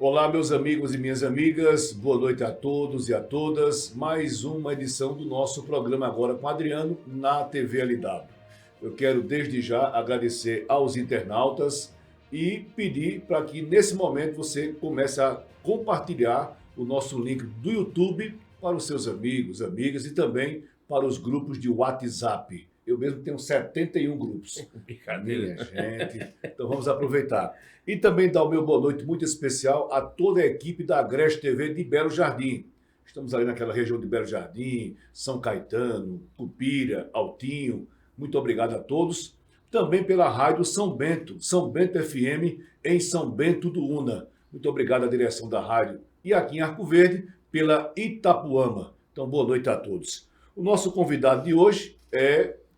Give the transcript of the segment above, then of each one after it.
Olá, meus amigos e minhas amigas, boa noite a todos e a todas. Mais uma edição do nosso programa agora com Adriano na TV LW. Eu quero desde já agradecer aos internautas e pedir para que nesse momento você comece a compartilhar o nosso link do YouTube para os seus amigos, amigas e também para os grupos de WhatsApp. Eu mesmo tenho 71 grupos. Brincadeira. Minha gente. Então vamos aproveitar. E também dar o meu boa noite muito especial a toda a equipe da Agreste TV de Belo Jardim. Estamos ali naquela região de Belo Jardim, São Caetano, Cupira, Altinho. Muito obrigado a todos. Também pela rádio São Bento FM, em São Bento do Una. Muito obrigado à direção da rádio. E aqui em Arco Verde, pela Itapuama. Então, boa noite a todos. O nosso convidado de hoje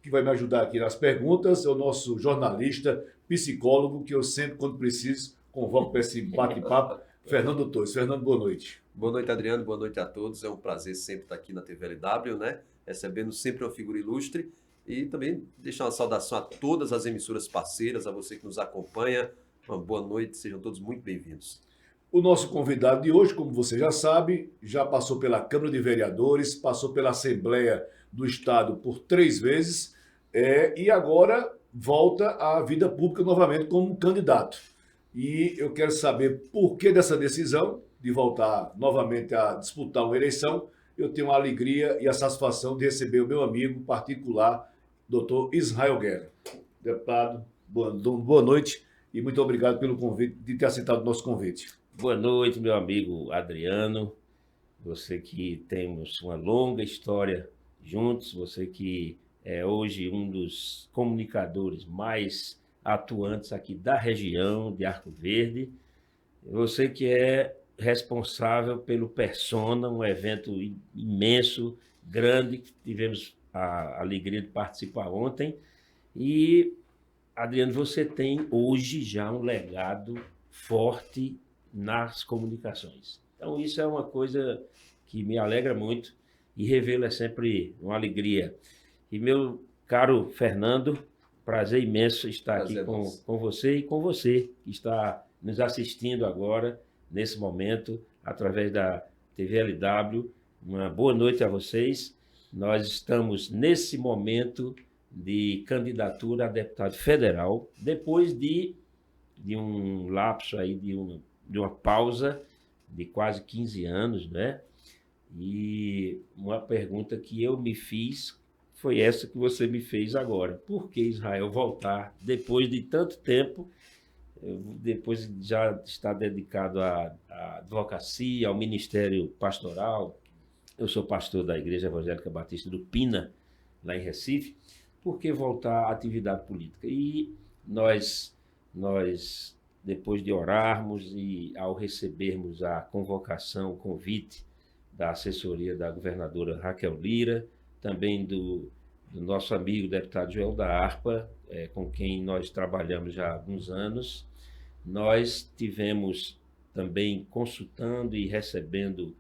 que vai me ajudar aqui nas perguntas, é o nosso jornalista, psicólogo, que eu sempre, quando preciso, convoco para esse bate-papo, Fernando Torres. Fernando, boa noite. Boa noite, Adriano. Boa noite a todos. É um prazer sempre estar aqui na TV LW, né? Recebendo sempre uma figura ilustre. E também deixar uma saudação a todas as emissoras parceiras, a você que nos acompanha. Uma boa noite, sejam todos muito bem-vindos. O nosso convidado de hoje, como você já sabe, já passou pela Câmara de Vereadores, passou pela Assembleia do Estado por 3 vezes, e agora volta à vida pública novamente como candidato. E eu quero saber por que dessa decisão de voltar novamente a disputar uma eleição. Eu tenho a alegria e a satisfação de receber o meu amigo particular, doutor Israel Guerra. Deputado, boa noite e muito obrigado pelo convite, de ter aceitado o nosso convite. Boa noite, meu amigo Adriano. Você que temos uma longa história juntos, você que é hoje um dos comunicadores mais atuantes aqui da região de Arco Verde. Você que é responsável pelo Persona, um evento imenso, grande, que tivemos a alegria de participar ontem. E, Adriano, você tem hoje já um legado forte nas comunicações. Então, isso é uma coisa que me alegra muito e revelo é sempre uma alegria. E, meu caro Fernando, prazer imenso estar aqui com você e com você que está nos assistindo agora, nesse momento, através da TV LW. Uma boa noite a vocês. Nós estamos nesse momento de candidatura a deputado federal, depois de um lapso aí de uma pausa de quase 15 anos, né? E uma pergunta que eu me fiz foi essa que você me fez agora. Por que Israel voltar depois de tanto tempo, depois de já estar dedicado à advocacia, ao ministério pastoral? Eu sou pastor da Igreja Evangélica Batista do Pina, lá em Recife. Por que voltar à atividade política? E nós depois de orarmos e ao recebermos a convocação, o convite da assessoria da governadora Raquel Lira, também do nosso amigo deputado Joel da Harpa, com quem nós trabalhamos já há alguns anos, nós tivemos também consultando e recebendo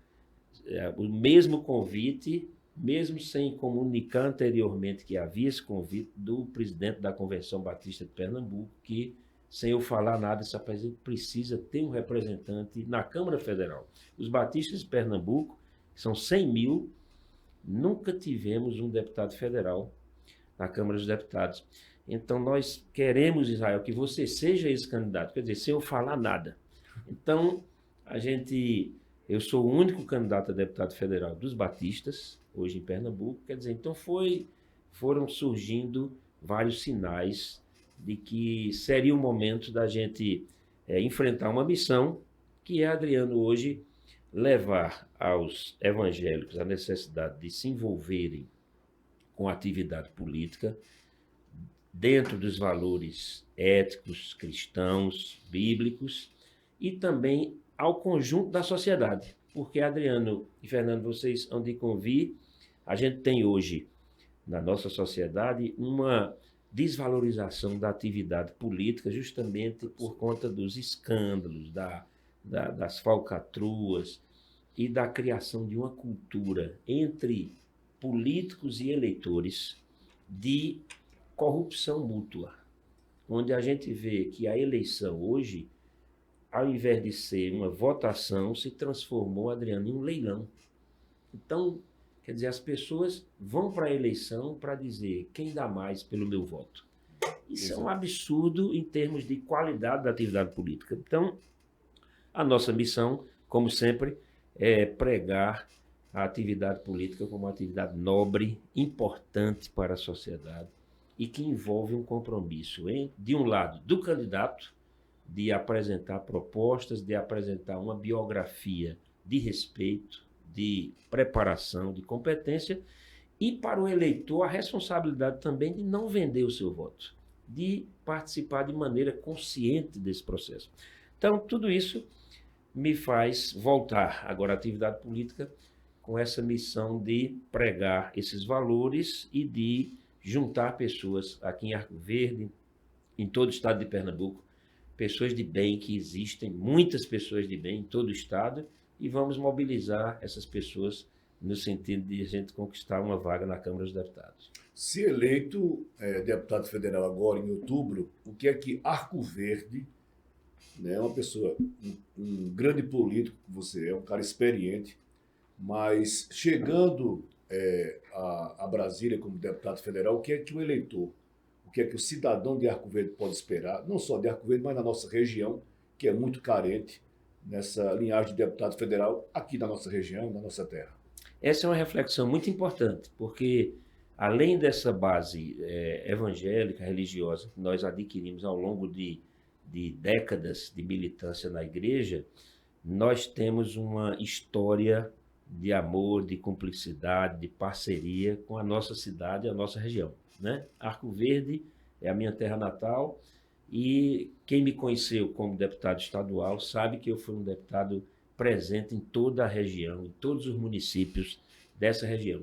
o mesmo convite, mesmo sem comunicar anteriormente que havia esse convite do presidente da Convenção Batista de Pernambuco, que sem eu falar nada, essa precisa ter um representante na Câmara Federal. Os batistas de Pernambuco, que são 100 mil, nunca tivemos um deputado federal na Câmara dos Deputados. Então, nós queremos, Israel, que você seja esse candidato, quer dizer, sem eu falar nada. Então, eu sou o único candidato a deputado federal dos batistas, hoje em Pernambuco, quer dizer, então foram surgindo vários sinais de que seria o momento da gente enfrentar uma missão que é, Adriano, hoje levar aos evangélicos a necessidade de se envolverem com a atividade política dentro dos valores éticos, cristãos, bíblicos e também ao conjunto da sociedade. Porque, Adriano e Fernando, vocês hão de convir, a gente tem hoje na nossa sociedade uma desvalorização da atividade política justamente por conta dos escândalos, das falcatruas e da criação de uma cultura entre políticos e eleitores de corrupção mútua, onde a gente vê que a eleição hoje, ao invés de ser uma votação, se transformou, Adriano, em um leilão. Então, quer dizer, as pessoas vão para a eleição para dizer quem dá mais pelo meu voto. Isso é um absurdo em termos de qualidade da atividade política. Então, a nossa missão, como sempre, é pregar a atividade política como uma atividade nobre, importante para a sociedade e que envolve um compromisso, de um lado, do candidato, de apresentar propostas, de apresentar uma biografia de respeito, de preparação, de competência, e para o eleitor a responsabilidade também de não vender o seu voto, de participar de maneira consciente desse processo. Então, tudo isso me faz voltar agora à atividade política com essa missão de pregar esses valores e de juntar pessoas aqui em Arco Verde, em todo o estado de Pernambuco, pessoas de bem que existem, muitas pessoas de bem em todo o estado, e vamos mobilizar essas pessoas no sentido de a gente conquistar uma vaga na Câmara dos Deputados. Se eleito deputado federal agora em outubro, o que é que Arco Verde, né, uma pessoa, um grande político que você é, um cara experiente, mas chegando a Brasília como deputado federal, o que é que o eleitor, o que é que o cidadão de Arco Verde pode esperar, não só de Arco Verde, mas na nossa região, que é muito carente nessa linhagem de deputado federal aqui na nossa região, na nossa terra? Essa é uma reflexão muito importante, porque além dessa base evangélica, religiosa, que nós adquirimos ao longo de décadas de militância na igreja, nós temos uma história de amor, de cumplicidade, de parceria com a nossa cidade e a nossa região, né? Arco Verde é a minha terra natal e quem me conheceu como deputado estadual sabe que eu fui um deputado presente em toda a região, em todos os municípios dessa região.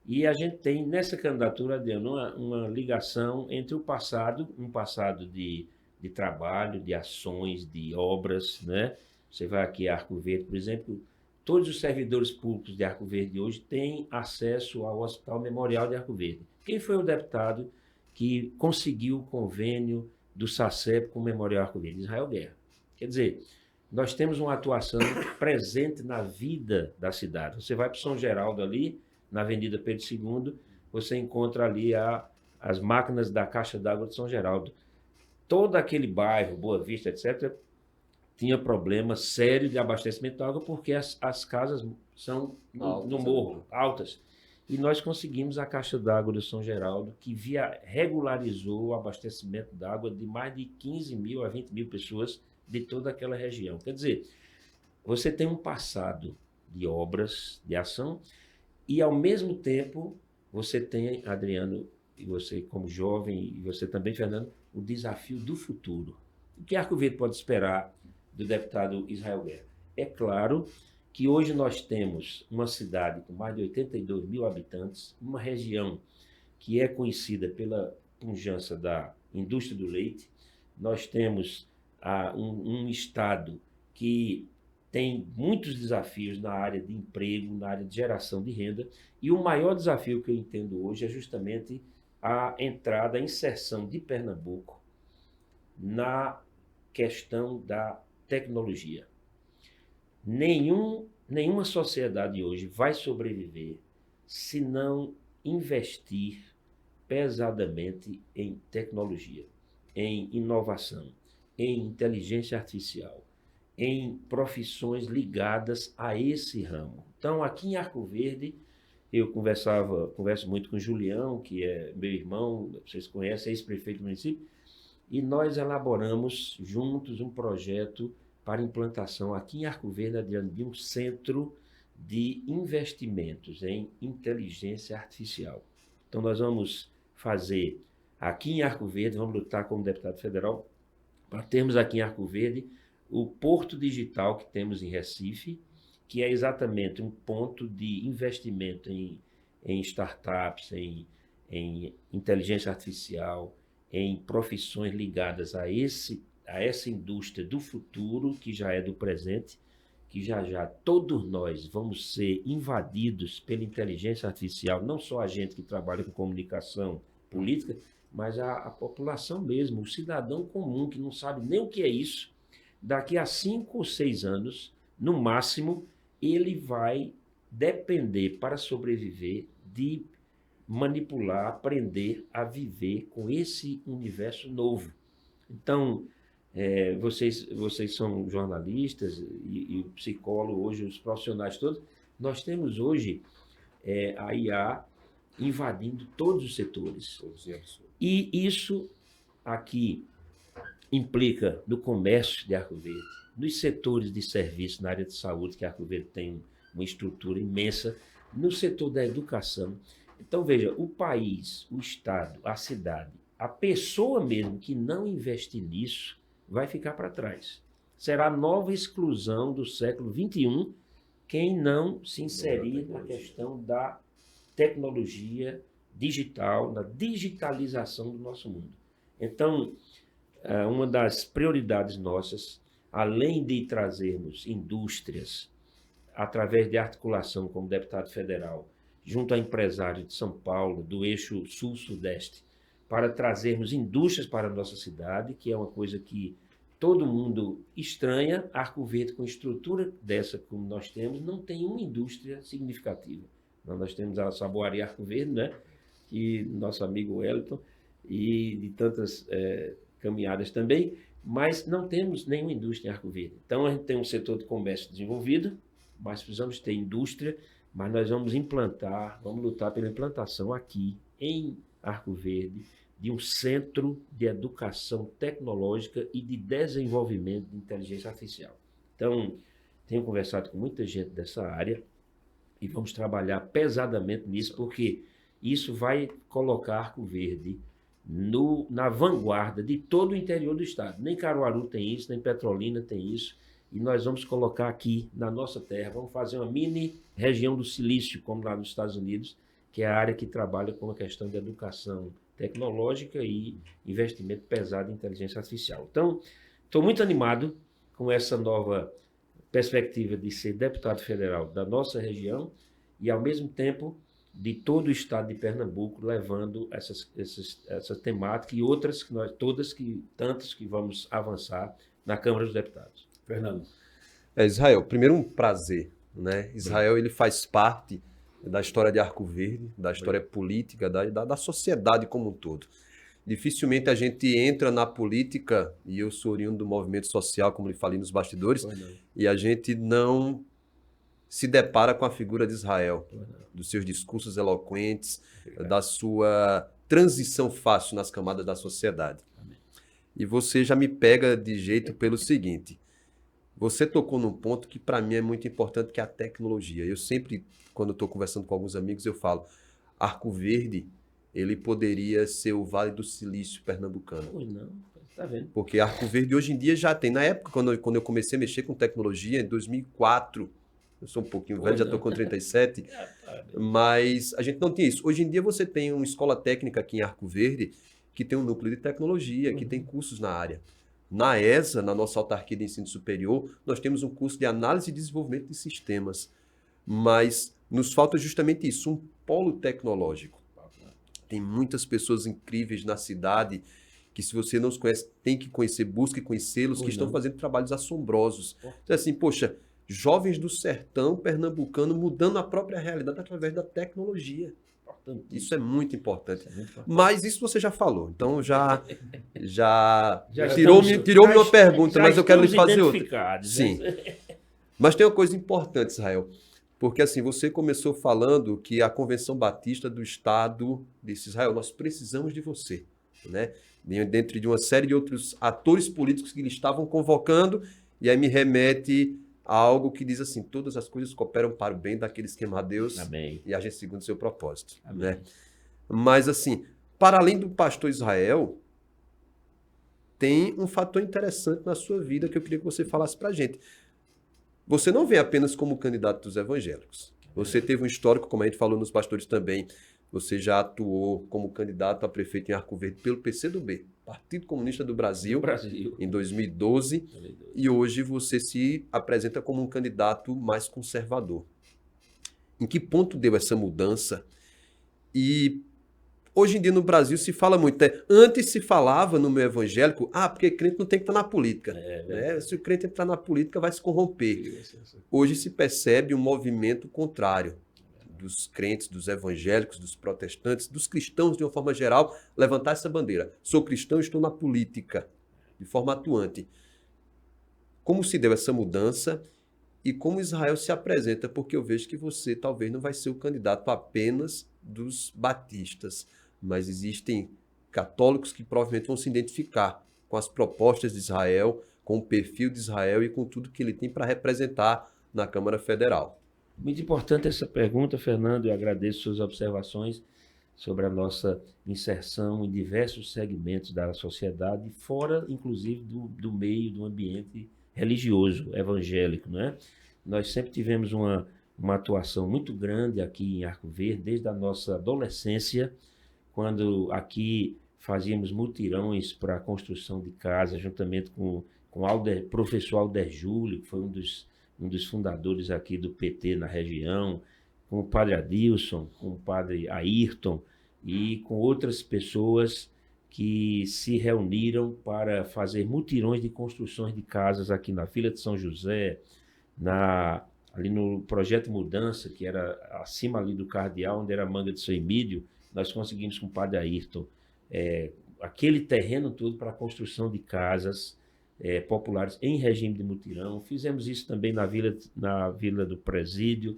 E a gente tem nessa candidatura, Adriano, uma ligação entre o passado, um passado de trabalho, de ações, de obras, né? Você vai aqui a Arco Verde, por exemplo, todos os servidores públicos de Arco Verde hoje têm acesso ao Hospital Memorial de Arco Verde. Quem foi o deputado que conseguiu o convênio do SACEP com o Memorial Arco Verde? Israel Guerra. Quer dizer, nós temos uma atuação presente na vida da cidade. Você vai para São Geraldo ali, na Avenida Pedro II, você encontra ali as máquinas da Caixa d'Água de São Geraldo. Todo aquele bairro, Boa Vista, etc., tinha problema sério de abastecimento de água porque as casas são no morro, altas. E nós conseguimos a Caixa d'Água de São Geraldo, que regularizou o abastecimento de água de mais de 15 mil a 20 mil pessoas de toda aquela região. Quer dizer, você tem um passado de obras, de ação, e ao mesmo tempo você tem, Adriano, e você como jovem, e você também, Fernando, o desafio do futuro. O que Arco Verde pode esperar do deputado Israel Guerra? É claro que hoje nós temos uma cidade com mais de 82 mil habitantes, uma região que é conhecida pela pujança da indústria do leite, nós temos um estado que tem muitos desafios na área de emprego, na área de geração de renda, e o maior desafio que eu entendo hoje é justamente a entrada, a inserção de Pernambuco na questão da tecnologia. Nenhuma sociedade hoje vai sobreviver se não investir pesadamente em tecnologia, em inovação, em inteligência artificial, em profissões ligadas a esse ramo. Então, aqui em Arco Verde, eu converso muito com o Julião, que é meu irmão, vocês conhecem, é ex-prefeito do município, e nós elaboramos juntos um projeto para implantação aqui em Arco Verde, Adriano, de um centro de investimentos em inteligência artificial. Então, nós vamos fazer aqui em Arco Verde, vamos lutar como deputado federal, para termos aqui em Arco Verde o Porto Digital que temos em Recife, que é exatamente um ponto de investimento em startups, em inteligência artificial, em profissões ligadas a essa indústria do futuro, que já é do presente, que já todos nós vamos ser invadidos pela inteligência artificial, não só a gente que trabalha com comunicação política, mas a população mesmo, o cidadão comum que não sabe nem o que é isso, daqui a 5 ou 6 anos, no máximo, ele vai depender para sobreviver de manipular, aprender a viver com esse universo novo. Então, vocês são jornalistas e psicólogos, hoje os profissionais todos, nós temos hoje a IA invadindo todos os setores. E isso aqui implica no comércio de Arco Verde, nos setores de serviço na área de saúde, que Arco Verde tem uma estrutura imensa, no setor da educação. Então, veja, o país, o Estado, a cidade, a pessoa mesmo que não investir nisso vai ficar para trás. Será a nova exclusão do século XXI quem não se inserir na questão da tecnologia digital, na digitalização do nosso mundo. Então, uma das prioridades nossas, além de trazermos indústrias, através de articulação como deputado federal, junto a empresários de São Paulo, do eixo sul-sudeste, para trazermos indústrias para a nossa cidade, que é uma coisa que todo mundo estranha. Arco Verde, com estrutura dessa como nós temos, não tem uma indústria significativa. Nós temos a Saboaria Arco Verde, né? E nosso amigo Wellington, e de tantas caminhadas também, mas não temos nenhuma indústria em Arco Verde. Então, a gente tem um setor de comércio desenvolvido, mas precisamos ter indústria, mas nós vamos lutar pela implantação aqui em Arco Verde de um centro de educação tecnológica e de desenvolvimento de inteligência artificial. Então, tenho conversado com muita gente dessa área e vamos trabalhar pesadamente nisso, porque isso vai colocar Arco Verde na vanguarda de todo o interior do estado. Nem Caruaru tem isso, nem Petrolina tem isso, e nós vamos colocar aqui na nossa terra, vamos fazer uma mini região do silício, como lá nos Estados Unidos, que é a área que trabalha com a questão de educação tecnológica e investimento pesado em inteligência artificial. Então, estou muito animado com essa nova perspectiva de ser deputado federal da nossa região e, ao mesmo tempo, de todo o estado de Pernambuco, levando essa temática e outras, tantas que vamos avançar na Câmara dos Deputados. Fernando. Israel, primeiro um prazer, né? Israel, ele faz parte da história de Arco Verde, da história política, da sociedade como um todo. Dificilmente a gente entra na política, e eu sou oriundo do movimento social, como lhe falei nos bastidores, e a gente não se depara com a figura de Israel, dos seus discursos eloquentes, da sua transição fácil nas camadas da sociedade. Amém. E você já me pega de jeito pelo seguinte, você tocou num ponto que para mim é muito importante, que é a tecnologia. Eu sempre, quando estou conversando com alguns amigos, eu falo, Arco Verde, ele poderia ser o Vale do Silício pernambucano. Pois não, tá vendo? Porque Arco Verde hoje em dia já tem. Na época, quando eu comecei a mexer com tecnologia, em 2004, eu sou um pouquinho velho, já estou com 37, mas a gente não tinha isso. Hoje em dia você tem uma escola técnica aqui em Arco Verde que tem um núcleo de tecnologia, que tem cursos na área. Na ESA, na nossa autarquia de ensino superior, nós temos um curso de análise e desenvolvimento de sistemas. Mas nos falta justamente isso, um polo tecnológico. Tem muitas pessoas incríveis na cidade que, se você não os conhece, tem que conhecer, busque conhecê-los, que estão fazendo trabalhos assombrosos. Então, assim, poxa, jovens do sertão pernambucano mudando a própria realidade através da tecnologia. Isso é muito importante. Mas isso você já falou. Então já tirou-me uma pergunta, mas eu quero lhe fazer outra. Sim. Mas tem uma coisa importante, Israel. Porque assim, você começou falando que a Convenção Batista do Estado disse, Israel, nós precisamos de você, né? Dentro de uma série de outros atores políticos que lhe estavam convocando, e aí me remete a algo que diz assim, todas as coisas cooperam para o bem daqueles que amam a Deus. Amém. E agem segundo o seu propósito. Né? Mas assim, para além do pastor Israel, tem um fator interessante na sua vida que eu queria que você falasse para a gente. Você não vem apenas como candidato dos evangélicos. Você teve um histórico, como a gente falou nos pastores também, você já atuou como candidato a prefeito em Arco Verde pelo PCdoB, Partido Comunista do Brasil, em 2012, e hoje você se apresenta como um candidato mais conservador. Em que ponto deu essa mudança? E Hoje em dia no Brasil se fala muito, né? Antes se falava no meio evangélico, porque crente não tem que estar na política. Né? Se o crente entrar na política, vai se corromper. Hoje se percebe um movimento contrário dos crentes, dos evangélicos, dos protestantes, dos cristãos de uma forma geral, levantar essa bandeira. Sou cristão, estou na política, de forma atuante. Como se deu essa mudança e como Israel se apresenta? Porque eu vejo que você talvez não vai ser o candidato apenas dos batistas, mas existem católicos que provavelmente vão se identificar com as propostas de Israel, com o perfil de Israel e com tudo que ele tem para representar na Câmara Federal. Muito importante essa pergunta, Fernando. Eu agradeço suas observações sobre a nossa inserção em diversos segmentos da sociedade, fora, inclusive, do meio, do ambiente religioso, evangélico, né? Nós sempre tivemos uma atuação muito grande aqui em Arco Verde, desde a nossa adolescência, quando aqui fazíamos mutirões para a construção de casas, juntamente com o professor Alder Júlio, que foi um dos fundadores aqui do PT na região, com o padre Adilson, com o padre Ayrton e com outras pessoas que se reuniram para fazer mutirões de construções de casas aqui na Vila de São José, ali no Projeto Mudança, que era acima ali do Cardeal, onde era a Manga de São Emílio, nós conseguimos com o padre Ayrton aquele terreno todo para a construção de casas populares em regime de mutirão. Fizemos isso também na Vila do Presídio,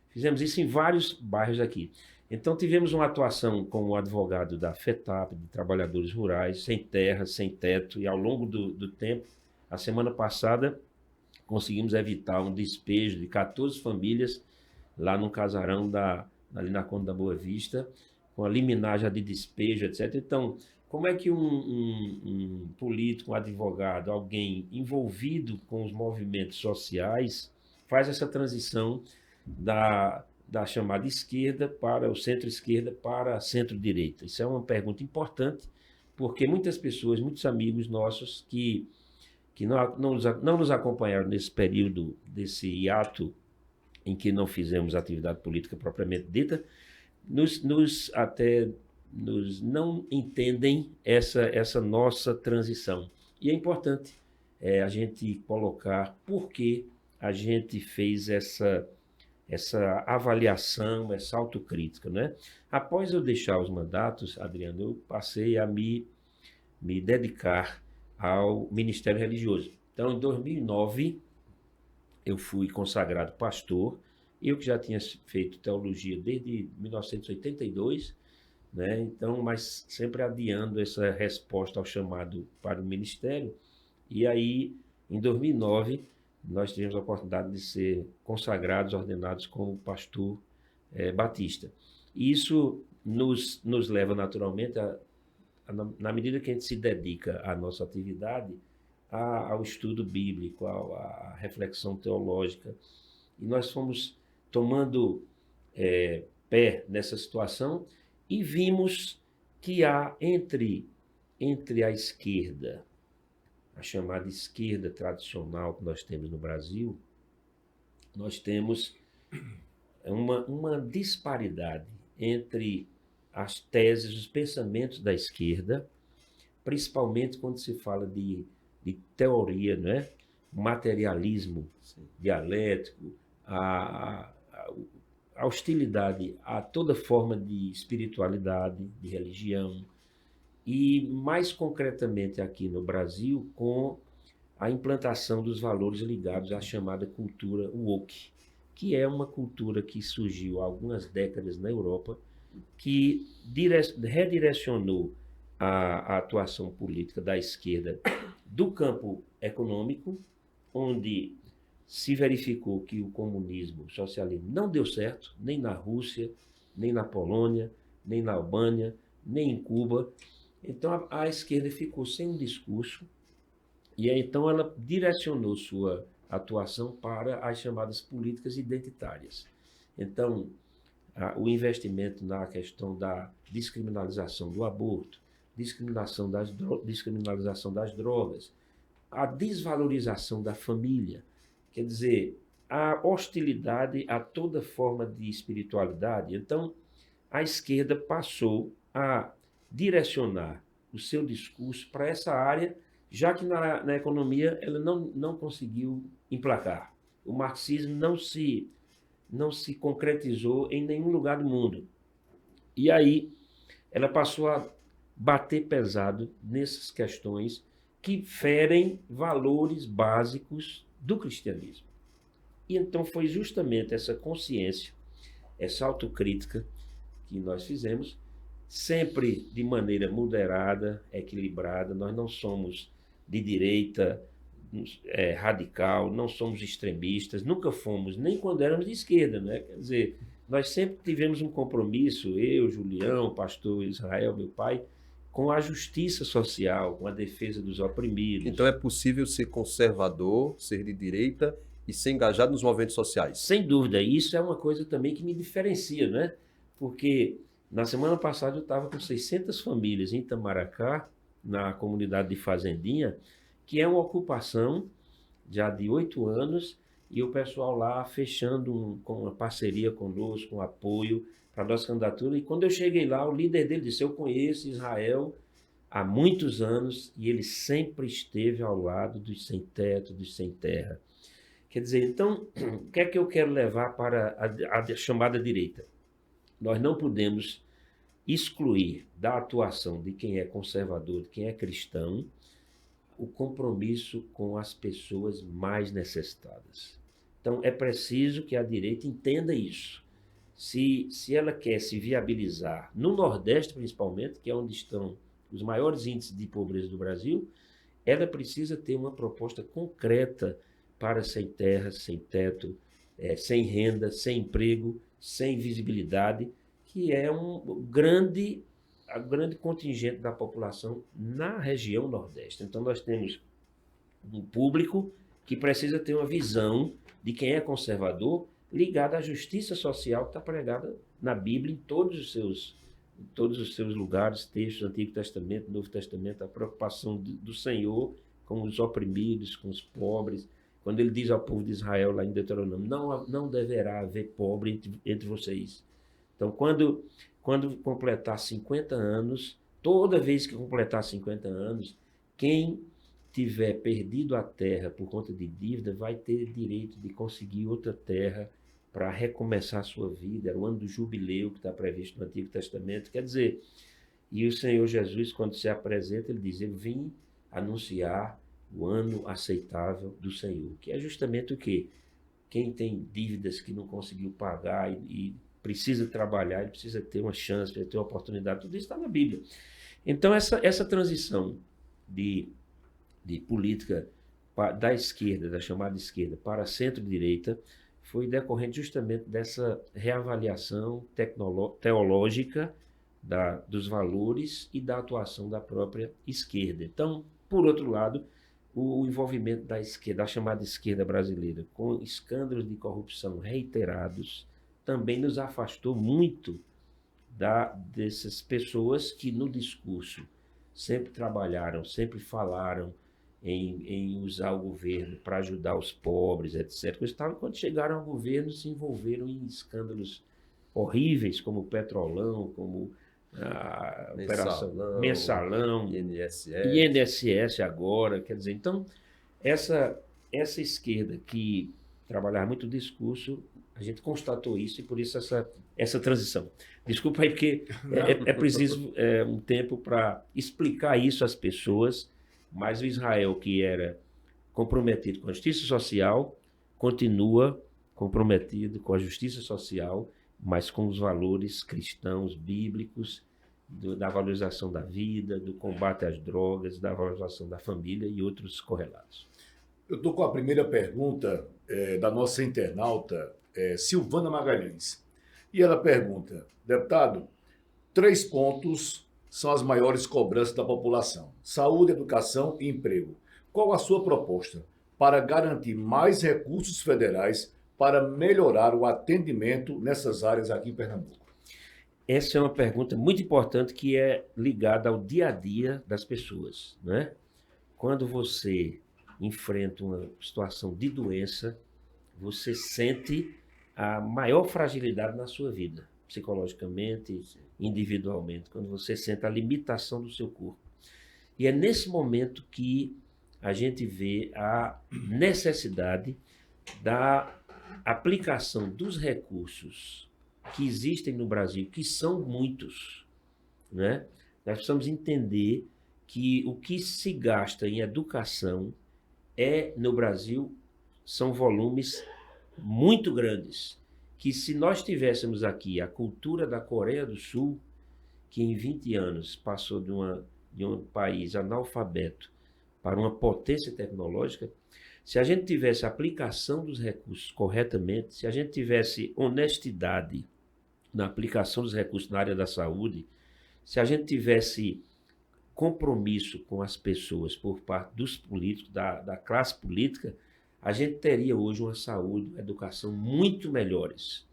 fizemos isso em vários bairros aqui. Então tivemos uma atuação como advogado da FETAP, de trabalhadores rurais, sem terra, sem teto, e ao longo do tempo, a semana passada, conseguimos evitar um despejo de 14 famílias lá no casarão ali na Conde da Boa Vista, com a liminar já de despejo, etc. Então, como é que um político, um advogado, alguém envolvido com os movimentos sociais faz essa transição da chamada esquerda para o centro-esquerda para a centro-direita? Isso é uma pergunta importante, porque muitas pessoas, muitos amigos nossos que não nos acompanharam nesse período, desse hiato em que não fizemos atividade política propriamente dita, não entendem essa nossa transição. E é importante a gente colocar por que a gente fez essa avaliação, essa autocrítica, né? Após eu deixar os mandatos, Adriano, eu passei a me dedicar ao ministério religioso. Então, em 2009, eu fui consagrado pastor, eu que já tinha feito teologia desde 1982, né? Então, mas sempre adiando essa resposta ao chamado para o ministério. E aí, em 2009, nós tivemos a oportunidade de ser consagrados, ordenados como pastor batista. E isso nos leva naturalmente, na medida que a gente se dedica à nossa atividade, ao estudo bíblico, à reflexão teológica. E nós fomos tomando pé nessa situação e vimos que há entre a esquerda, a chamada esquerda tradicional que nós temos no Brasil, nós temos uma disparidade entre as teses, os pensamentos da esquerda, principalmente quando se fala de teoria, né? Materialismo dialético, a hostilidade a toda forma de espiritualidade, de religião, e mais concretamente aqui no Brasil, com a implantação dos valores ligados à chamada cultura woke, que é uma cultura que surgiu há algumas décadas na Europa, que redirecionou a atuação política da esquerda do campo econômico, onde se verificou que o comunismo, o socialismo não deu certo, nem na Rússia, nem na Polônia, nem na Albânia, nem em Cuba. Então a esquerda ficou sem um discurso e aí, então ela direcionou sua atuação para as chamadas políticas identitárias. Então, o investimento na questão da descriminalização do aborto, descriminalização das drogas, a desvalorização da família, quer dizer, a hostilidade a toda forma de espiritualidade. Então, a esquerda passou a direcionar o seu discurso para essa área, já que na economia ela não conseguiu emplacar. O marxismo não se concretizou em nenhum lugar do mundo. E aí ela passou a bater pesado nessas questões que ferem valores básicos do cristianismo. E então foi justamente essa consciência, essa autocrítica que nós fizemos, sempre de maneira moderada, equilibrada. Nós não somos de direita radical, não somos extremistas, nunca fomos, nem quando éramos de esquerda, né? Quer dizer, nós sempre tivemos um compromisso, eu, Julião, o pastor Israel, meu pai, com a justiça social, com a defesa dos oprimidos. Então é possível ser conservador, ser de direita e ser engajado nos movimentos sociais? Sem dúvida, isso é uma coisa também que me diferencia, né? Porque na semana passada eu estava com 600 famílias em Itamaracá, na comunidade de Fazendinha, que é uma ocupação já de 8 anos, e o pessoal lá fechando com uma parceria conosco, um apoio para a nossa candidatura. E quando eu cheguei lá, o líder dele disse: eu conheço Israel há muitos anos e ele sempre esteve ao lado dos sem teto, dos sem terra. Quer dizer, então, o que é que eu quero levar para a chamada direita? Nós não podemos excluir da atuação de quem é conservador, de quem é cristão, o compromisso com as pessoas mais necessitadas. Então, é preciso que a direita entenda isso. Se ela quer se viabilizar, no Nordeste principalmente, que é onde estão os maiores índices de pobreza do Brasil, ela precisa ter uma proposta concreta para sem terra, sem teto, sem renda, sem emprego, sem visibilidade, que é a grande contingente da população na região Nordeste. Então, nós temos um público que precisa ter uma visão de quem é conservador ligada à justiça social que está pregada na Bíblia, em todos os seus lugares, textos, Antigo Testamento, Novo Testamento, a preocupação do Senhor com os oprimidos, com os pobres. Quando ele diz ao povo de Israel, lá em Deuteronômio, não deverá haver pobre entre vocês. Então, quando completar 50 anos, toda vez que completar 50 anos, quem tiver perdido a terra por conta de dívida vai ter direito de conseguir outra terra para recomeçar a sua vida. Era o ano do jubileu que está previsto no Antigo Testamento. Quer dizer, e o Senhor Jesus, quando se apresenta, ele diz: eu vim anunciar o ano aceitável do Senhor, que é justamente o quê? Quem tem dívidas que não conseguiu pagar e precisa trabalhar, ele precisa ter uma chance, precisa ter uma oportunidade, tudo isso está na Bíblia. Então, essa transição de política da esquerda, da chamada esquerda, para a centro-direita, foi decorrente justamente dessa reavaliação teológica dos valores e da atuação da própria esquerda. Então, por outro lado, o envolvimento da esquerda, da chamada esquerda brasileira, com escândalos de corrupção reiterados, também nos afastou muito dessas pessoas que no discurso sempre trabalharam, sempre falaram em usar o governo para ajudar os pobres, etc. Quando chegaram ao governo, se envolveram em escândalos horríveis, como o Petrolão, como a Mensalão, INSS agora. Quer dizer, então, essa esquerda que trabalhava muito o discurso, a gente constatou isso e por isso essa transição. Desculpa aí, porque é preciso um tempo para explicar isso às pessoas, mas o Israel, que era comprometido com a justiça social, continua comprometido com a justiça social, mas com os valores cristãos, bíblicos, da valorização da vida, do combate às drogas, da valorização da família e outros correlatos. Eu estou com a primeira pergunta da nossa internauta, Silvana Magalhães. E ela pergunta: deputado, 3 pontos são as maiores cobranças da população: saúde, educação e emprego. Qual a sua proposta para garantir mais recursos federais para melhorar o atendimento nessas áreas aqui em Pernambuco? Essa é uma pergunta muito importante que é ligada ao dia a dia das pessoas, né? Quando você enfrenta uma situação de doença, você sente a maior fragilidade na sua vida. psicologicamente, individualmente, quando você sente a limitação do seu corpo. E é nesse momento que a gente vê a necessidade da aplicação dos recursos que existem no Brasil, que são muitos, né? Nós precisamos entender que o que se gasta em educação no Brasil, são volumes muito grandes, que se nós tivéssemos aqui a cultura da Coreia do Sul, que em 20 anos passou de um país analfabeto para uma potência tecnológica, se a gente tivesse a aplicação dos recursos corretamente, se a gente tivesse honestidade na aplicação dos recursos na área da saúde, se a gente tivesse compromisso com as pessoas por parte dos políticos, da classe política, a gente teria hoje uma saúde, uma educação muito melhores.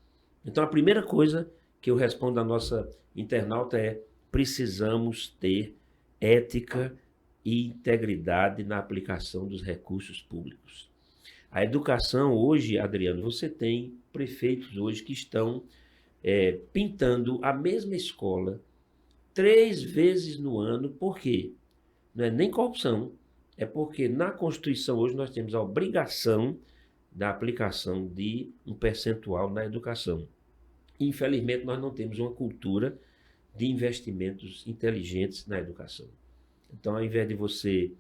Então, a primeira coisa que eu respondo à nossa internauta é: precisamos ter ética e integridade na aplicação dos recursos públicos. A educação hoje, Adriano, você tem prefeitos hoje que estão pintando a mesma escola 3 vezes no ano. Por quê? Não é nem corrupção, é porque na Constituição hoje nós temos a obrigação da aplicação de um percentual na educação. Infelizmente, nós não temos uma cultura de investimentos inteligentes na educação. Então, ao invés de você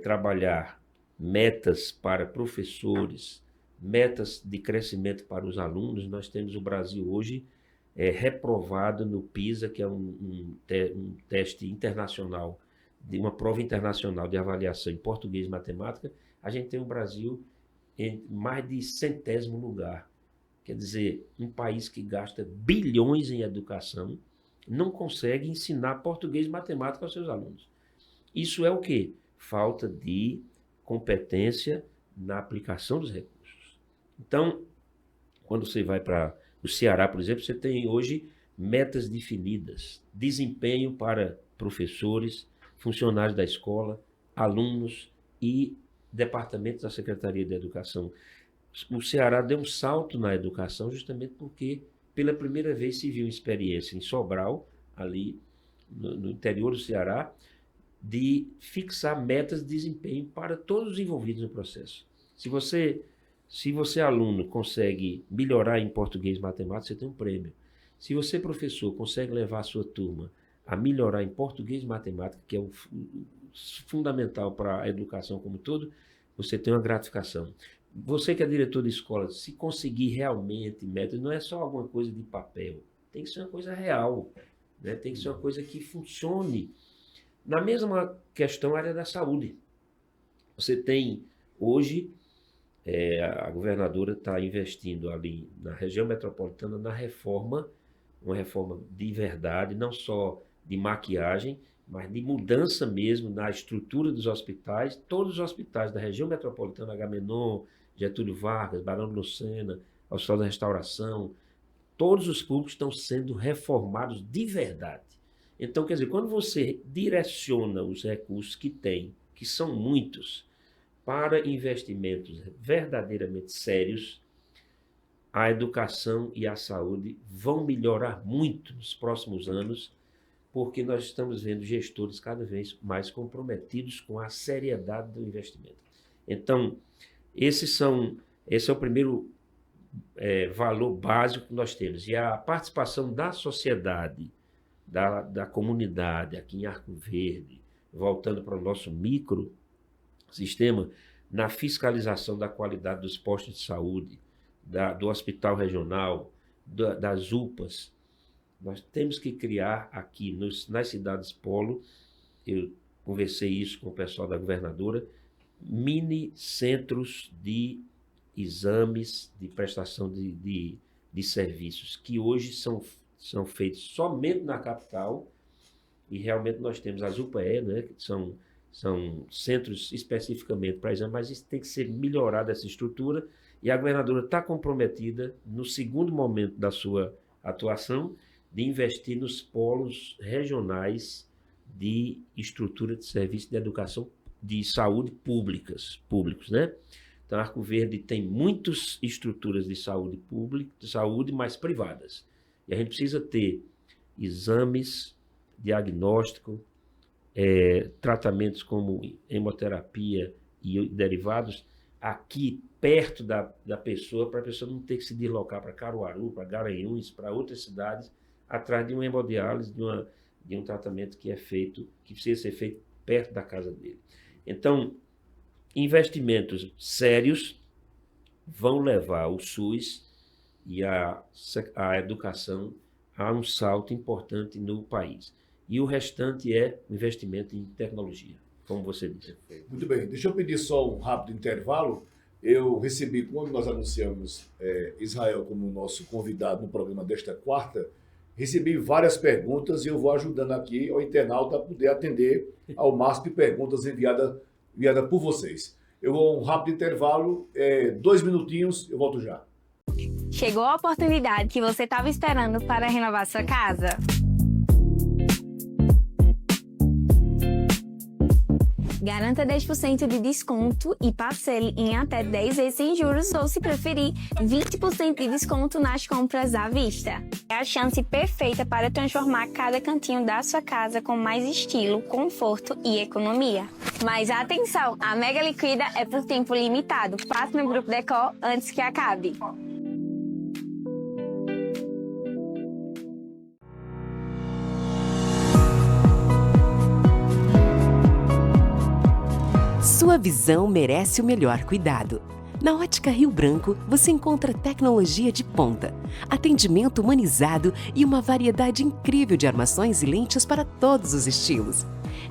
trabalhar metas para professores, metas de crescimento para os alunos, nós temos o Brasil hoje reprovado no PISA, que é um teste internacional, de uma prova internacional de avaliação em português e matemática. A gente tem o Brasil em mais de 100º lugar. Quer dizer, um país que gasta bilhões em educação não consegue ensinar português e matemática aos seus alunos. Isso é o quê? Falta de competência na aplicação dos recursos. Então, quando você vai para o Ceará, por exemplo, você tem hoje metas definidas, desempenho para professores, funcionários da escola, alunos e departamentos da Secretaria de Educação. O Ceará deu um salto na educação justamente porque pela primeira vez se viu uma experiência em Sobral, ali no interior do Ceará, de fixar metas de desempenho para todos os envolvidos no processo. Se você aluno, consegue melhorar em português e matemática, você tem um prêmio. Se você, professor, consegue levar a sua turma a melhorar em português e matemática, que é o fundamental para a educação como um todo, você tem uma gratificação. Você que é diretor de escola, se conseguir realmente metas, não é só alguma coisa de papel, tem que ser uma coisa real, né? Tem que ser uma coisa que funcione. Na mesma questão, a área da saúde. Você tem, hoje, a governadora está investindo ali na região metropolitana na reforma, uma reforma de verdade, não só de maquiagem, mas de mudança mesmo na estrutura dos hospitais. Todos os hospitais da região metropolitana, Agamenon, Getúlio Vargas, Barão de Lucena, Hospital da Restauração, todos os públicos estão sendo reformados de verdade. Então, quer dizer, quando você direciona os recursos que tem, que são muitos, para investimentos verdadeiramente sérios, a educação e a saúde vão melhorar muito nos próximos anos, porque nós estamos vendo gestores cada vez mais comprometidos com a seriedade do investimento. Então, esse é o primeiro valor básico que nós temos. E a participação da sociedade, da comunidade aqui em Arco Verde, voltando para o nosso microsistema, na fiscalização da qualidade dos postos de saúde, do hospital regional, das UPAs. Nós temos que criar aqui nas cidades polo, eu conversei isso com o pessoal da governadora, mini centros de exames, de prestação de serviços, que hoje são feitos somente na capital, e realmente nós temos as UPE, né, que são centros especificamente para exame, mas isso tem que ser melhorada, essa estrutura, e a governadora está comprometida, no segundo momento da sua atuação, de investir nos polos regionais de estrutura de serviço de educação de saúde públicos, né? Então, Arco Verde tem muitas estruturas de saúde pública, de saúde, mas privadas. E a gente precisa ter exames, diagnóstico, tratamentos como hemoterapia e derivados aqui perto da pessoa, para a pessoa não ter que se deslocar para Caruaru, para Garanhuns, para outras cidades, atrás de uma hemodiálise, de um tratamento que precisa ser feito perto da casa dele. Então, investimentos sérios vão levar o SUS e a educação a um salto importante no país. E o restante é investimento em tecnologia, como você disse. Muito bem, deixa eu pedir só um rápido intervalo. Eu recebi, quando nós anunciamos Israel como nosso convidado no programa desta quarta, recebi várias perguntas e eu vou ajudando aqui ao internauta a poder atender ao máximo de perguntas enviadas por vocês. Eu vou a um rápido intervalo, 2 minutinhos, eu volto já. Chegou a oportunidade que você estava esperando para renovar sua casa? Garanta 10% de desconto e parcele em até 10 vezes sem juros ou, se preferir, 20% de desconto nas compras à vista. É a chance perfeita para transformar cada cantinho da sua casa com mais estilo, conforto e economia. Mas atenção, a Mega Liquida é por tempo limitado. Passe no Grupo Decor antes que acabe. Sua visão merece o melhor cuidado. Na Ótica Rio Branco, você encontra tecnologia de ponta, atendimento humanizado e uma variedade incrível de armações e lentes para todos os estilos.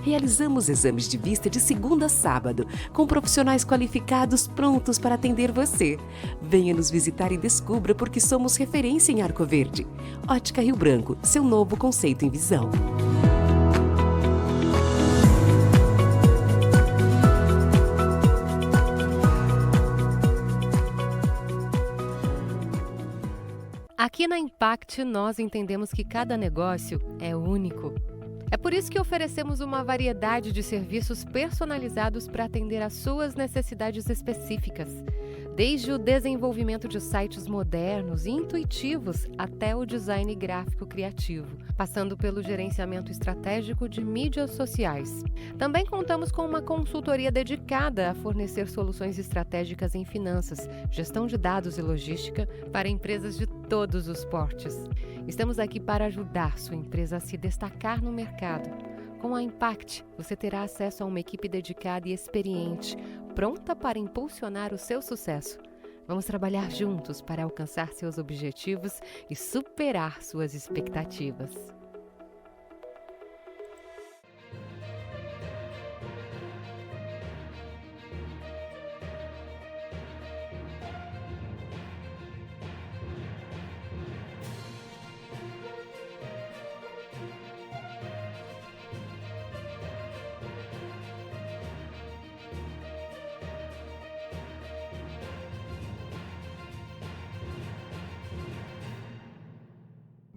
Realizamos exames de vista de segunda a sábado, com profissionais qualificados prontos para atender você. Venha nos visitar e descubra porque somos referência em Arco Verde. Ótica Rio Branco, seu novo conceito em visão. Aqui na Impact, nós entendemos que cada negócio é único. É por isso que oferecemos uma variedade de serviços personalizados para atender às suas necessidades específicas. Desde o desenvolvimento de sites modernos e intuitivos até o design gráfico criativo, passando pelo gerenciamento estratégico de mídias sociais. Também contamos com uma consultoria dedicada a fornecer soluções estratégicas em finanças, gestão de dados e logística para empresas de todos os portes. Estamos aqui para ajudar sua empresa a se destacar no mercado. Com a Impact, você terá acesso a uma equipe dedicada e experiente, pronta para impulsionar o seu sucesso. Vamos trabalhar juntos para alcançar seus objetivos e superar suas expectativas.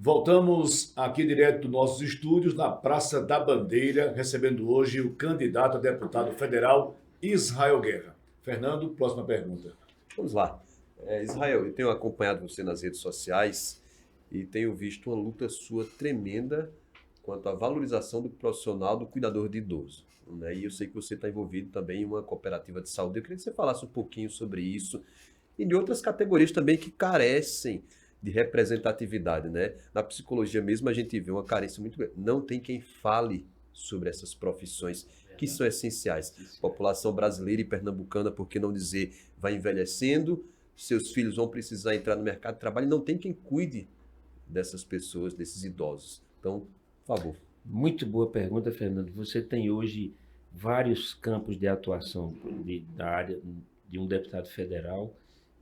Voltamos aqui direto dos nossos estúdios na Praça da Bandeira, recebendo hoje o candidato a deputado federal Israel Guerra. Fernando, próxima pergunta. Vamos lá. Israel, eu tenho acompanhado você nas redes sociais e tenho visto uma luta sua tremenda quanto à valorização do profissional do cuidador de idoso, né? E eu sei que você está envolvido também em uma cooperativa de saúde. Eu queria que você falasse um pouquinho sobre isso e de outras categorias também que carecem de representatividade, né? Na psicologia mesmo a gente vê uma carência muito grande. Não tem quem fale sobre essas profissões que são essenciais. A população brasileira e pernambucana, por que não dizer, vai envelhecendo, seus filhos vão precisar entrar no mercado de trabalho e não tem quem cuide dessas pessoas, desses idosos. Então, por favor. Muito boa pergunta, Fernando. Você tem hoje vários campos de atuação da área de um deputado federal.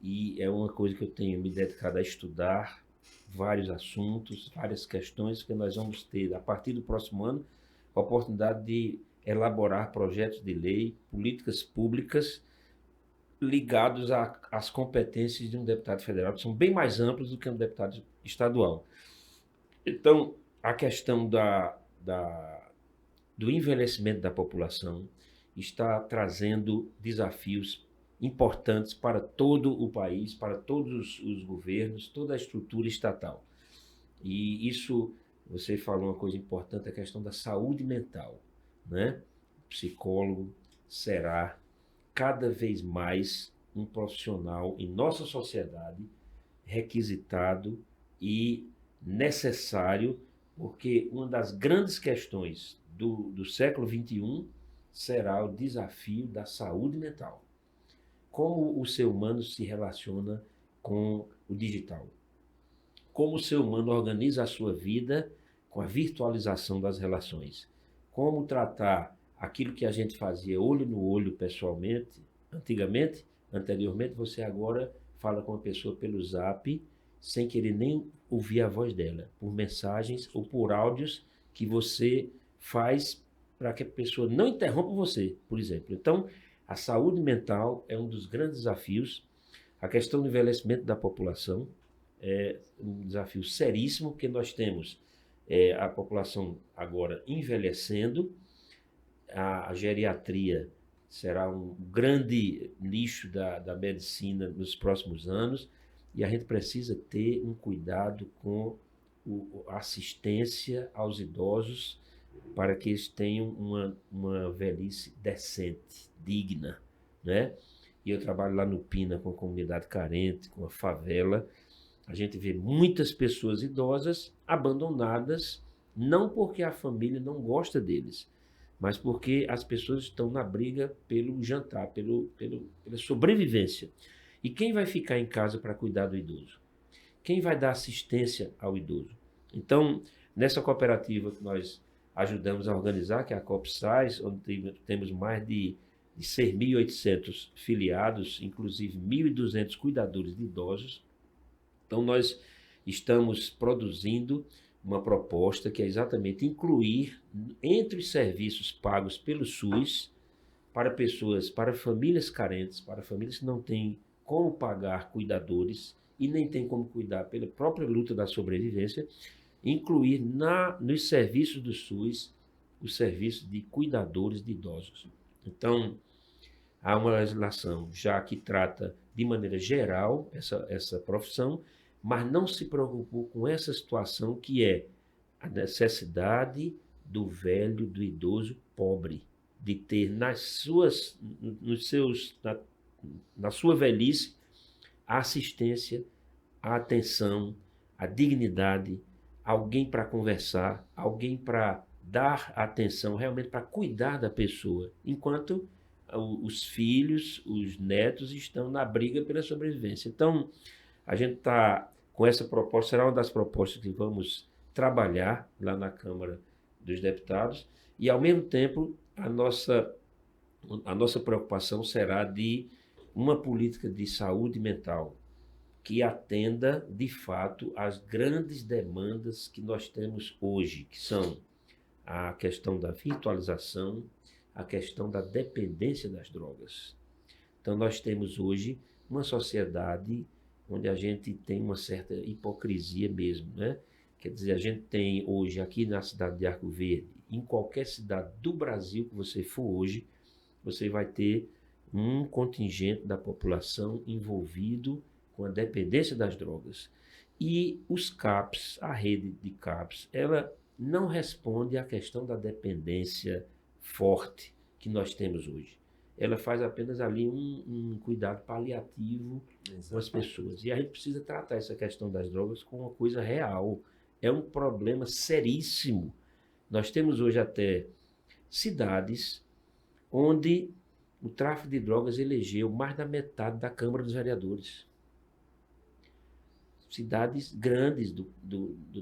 E é uma coisa que eu tenho me dedicado a estudar, vários assuntos, várias questões que nós vamos ter, a partir do próximo ano, a oportunidade de elaborar projetos de lei, políticas públicas ligados às competências de um deputado federal, que são bem mais amplos do que um deputado estadual. Então, a questão do envelhecimento da população está trazendo desafios importantes para todo o país, para todos os governos, toda a estrutura estatal. E isso, você falou uma coisa importante, a questão da saúde mental, né? O psicólogo será cada vez mais um profissional em nossa sociedade requisitado e necessário, porque uma das grandes questões do século XXI será o desafio da saúde mental. Como o ser humano se relaciona com o digital? Como o ser humano organiza a sua vida com a virtualização das relações? Como tratar aquilo que a gente fazia olho no olho pessoalmente, anteriormente você agora fala com a pessoa pelo Zap, sem querer nem ouvir a voz dela, por mensagens ou por áudios que você faz para que a pessoa não interrompa você, por exemplo. Então, a saúde mental é um dos grandes desafios. A questão do envelhecimento da população é um desafio seríssimo, porque nós temos a população agora envelhecendo, a geriatria será um grande nicho da medicina nos próximos anos, e a gente precisa ter um cuidado com a assistência aos idosos para que eles tenham uma velhice decente, digna, né? E eu trabalho lá no Pina com a comunidade carente, com a favela. A gente vê muitas pessoas idosas abandonadas, não porque a família não gosta deles, mas porque as pessoas estão na briga pelo jantar, pela sobrevivência. E quem vai ficar em casa para cuidar do idoso? Quem vai dar assistência ao idoso? Então, nessa cooperativa que nós ajudamos a organizar, que é a COPSAIS, onde temos mais de 6.800 filiados, inclusive 1.200 cuidadores de idosos. Então, nós estamos produzindo uma proposta que é exatamente incluir entre os serviços pagos pelo SUS para pessoas, para famílias carentes, para famílias que não têm como pagar cuidadores e nem têm como cuidar pela própria luta da sobrevivência, incluir nos serviços do SUS o serviço de cuidadores de idosos. Então, há uma legislação já que trata de maneira geral essa profissão, mas não se preocupou com essa situação que é a necessidade do velho, do idoso pobre, de ter na sua velhice a assistência, a atenção, a dignidade, alguém para conversar, alguém para dar atenção, realmente para cuidar da pessoa, enquanto os filhos, os netos estão na briga pela sobrevivência. Então, a gente está com essa proposta, será uma das propostas que vamos trabalhar lá na Câmara dos Deputados, e ao mesmo tempo a nossa preocupação será de uma política de saúde mental que atenda de fato às grandes demandas que nós temos hoje, que são a questão da virtualização, a questão da dependência das drogas. Então nós temos hoje uma sociedade onde a gente tem uma certa hipocrisia mesmo, né? Quer dizer, a gente tem hoje aqui na cidade de Arco Verde, em qualquer cidade do Brasil que você for hoje, você vai ter um contingente da população envolvido com a dependência das drogas. E os CAPs, a rede de CAPs, ela não responde à questão da dependência forte que nós temos hoje. Ela faz apenas ali um cuidado paliativo com as pessoas. E a gente precisa tratar essa questão das drogas como uma coisa real. É um problema seríssimo. Nós temos hoje até cidades onde o tráfico de drogas elegeu mais da metade da Câmara dos Vereadores. Cidades grandes do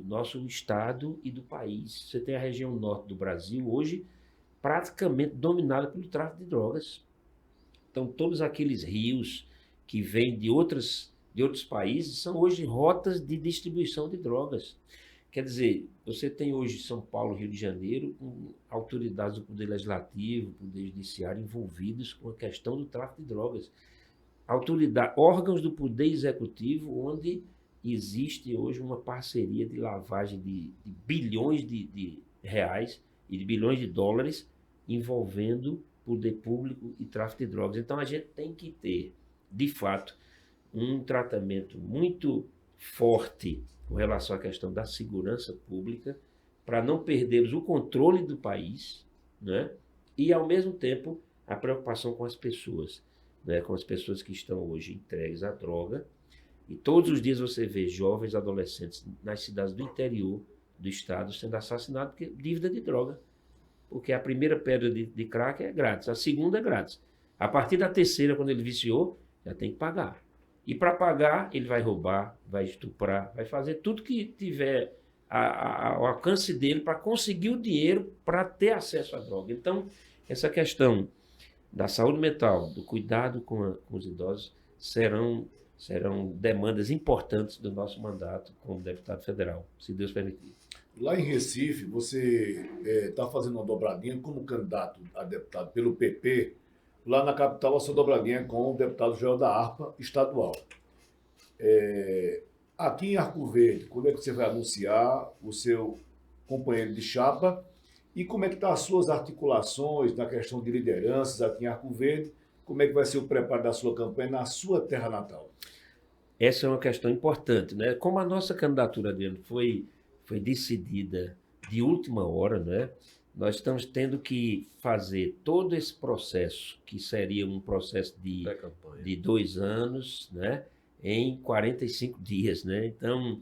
nosso estado e do país. Você tem a região norte do Brasil hoje praticamente dominada pelo tráfico de drogas. Então, todos aqueles rios que vêm de outros países são hoje rotas de distribuição de drogas. Quer dizer, você tem hoje São Paulo, Rio de Janeiro, com autoridades do Poder Legislativo, Poder Judiciário envolvidos com a questão do tráfico de drogas. Órgãos do Poder Executivo, onde existe hoje uma parceria de lavagem de bilhões de reais e de bilhões de dólares envolvendo poder público e tráfico de drogas. Então a gente tem que ter, de fato, um tratamento muito forte com relação à questão da segurança pública, para não perdermos o controle do país, né? E, ao mesmo tempo, a preocupação com as pessoas, né? Com as pessoas que estão hoje entregues à droga. E todos os dias você vê jovens, adolescentes nas cidades do interior do estado sendo assassinados por dívida de droga. Porque a primeira pedra de crack é grátis, a segunda é grátis. A partir da terceira, quando ele viciou, já tem que pagar. E para pagar, ele vai roubar, vai estuprar, vai fazer tudo que tiver ao alcance dele para conseguir o dinheiro para ter acesso à droga. Então, essa questão da saúde mental, do cuidado com os idosos, serão demandas importantes do nosso mandato como deputado federal, se Deus permitir. Lá em Recife, você está fazendo uma dobradinha como candidato a deputado pelo PP. Lá na capital, a sua dobradinha com o deputado Joel da Harpa, estadual. Aqui em Arco Verde, quando é que você vai anunciar o seu companheiro de chapa? E como é que estão as suas articulações na questão de lideranças aqui em Arco Verde? Como é que vai ser o preparo da sua campanha na sua terra natal? Essa é uma questão importante, né? Como a nossa candidatura dele foi decidida de última hora, né? Nós estamos tendo que fazer todo esse processo, que seria um processo de 2 anos, né? Em 45 dias, né? Então,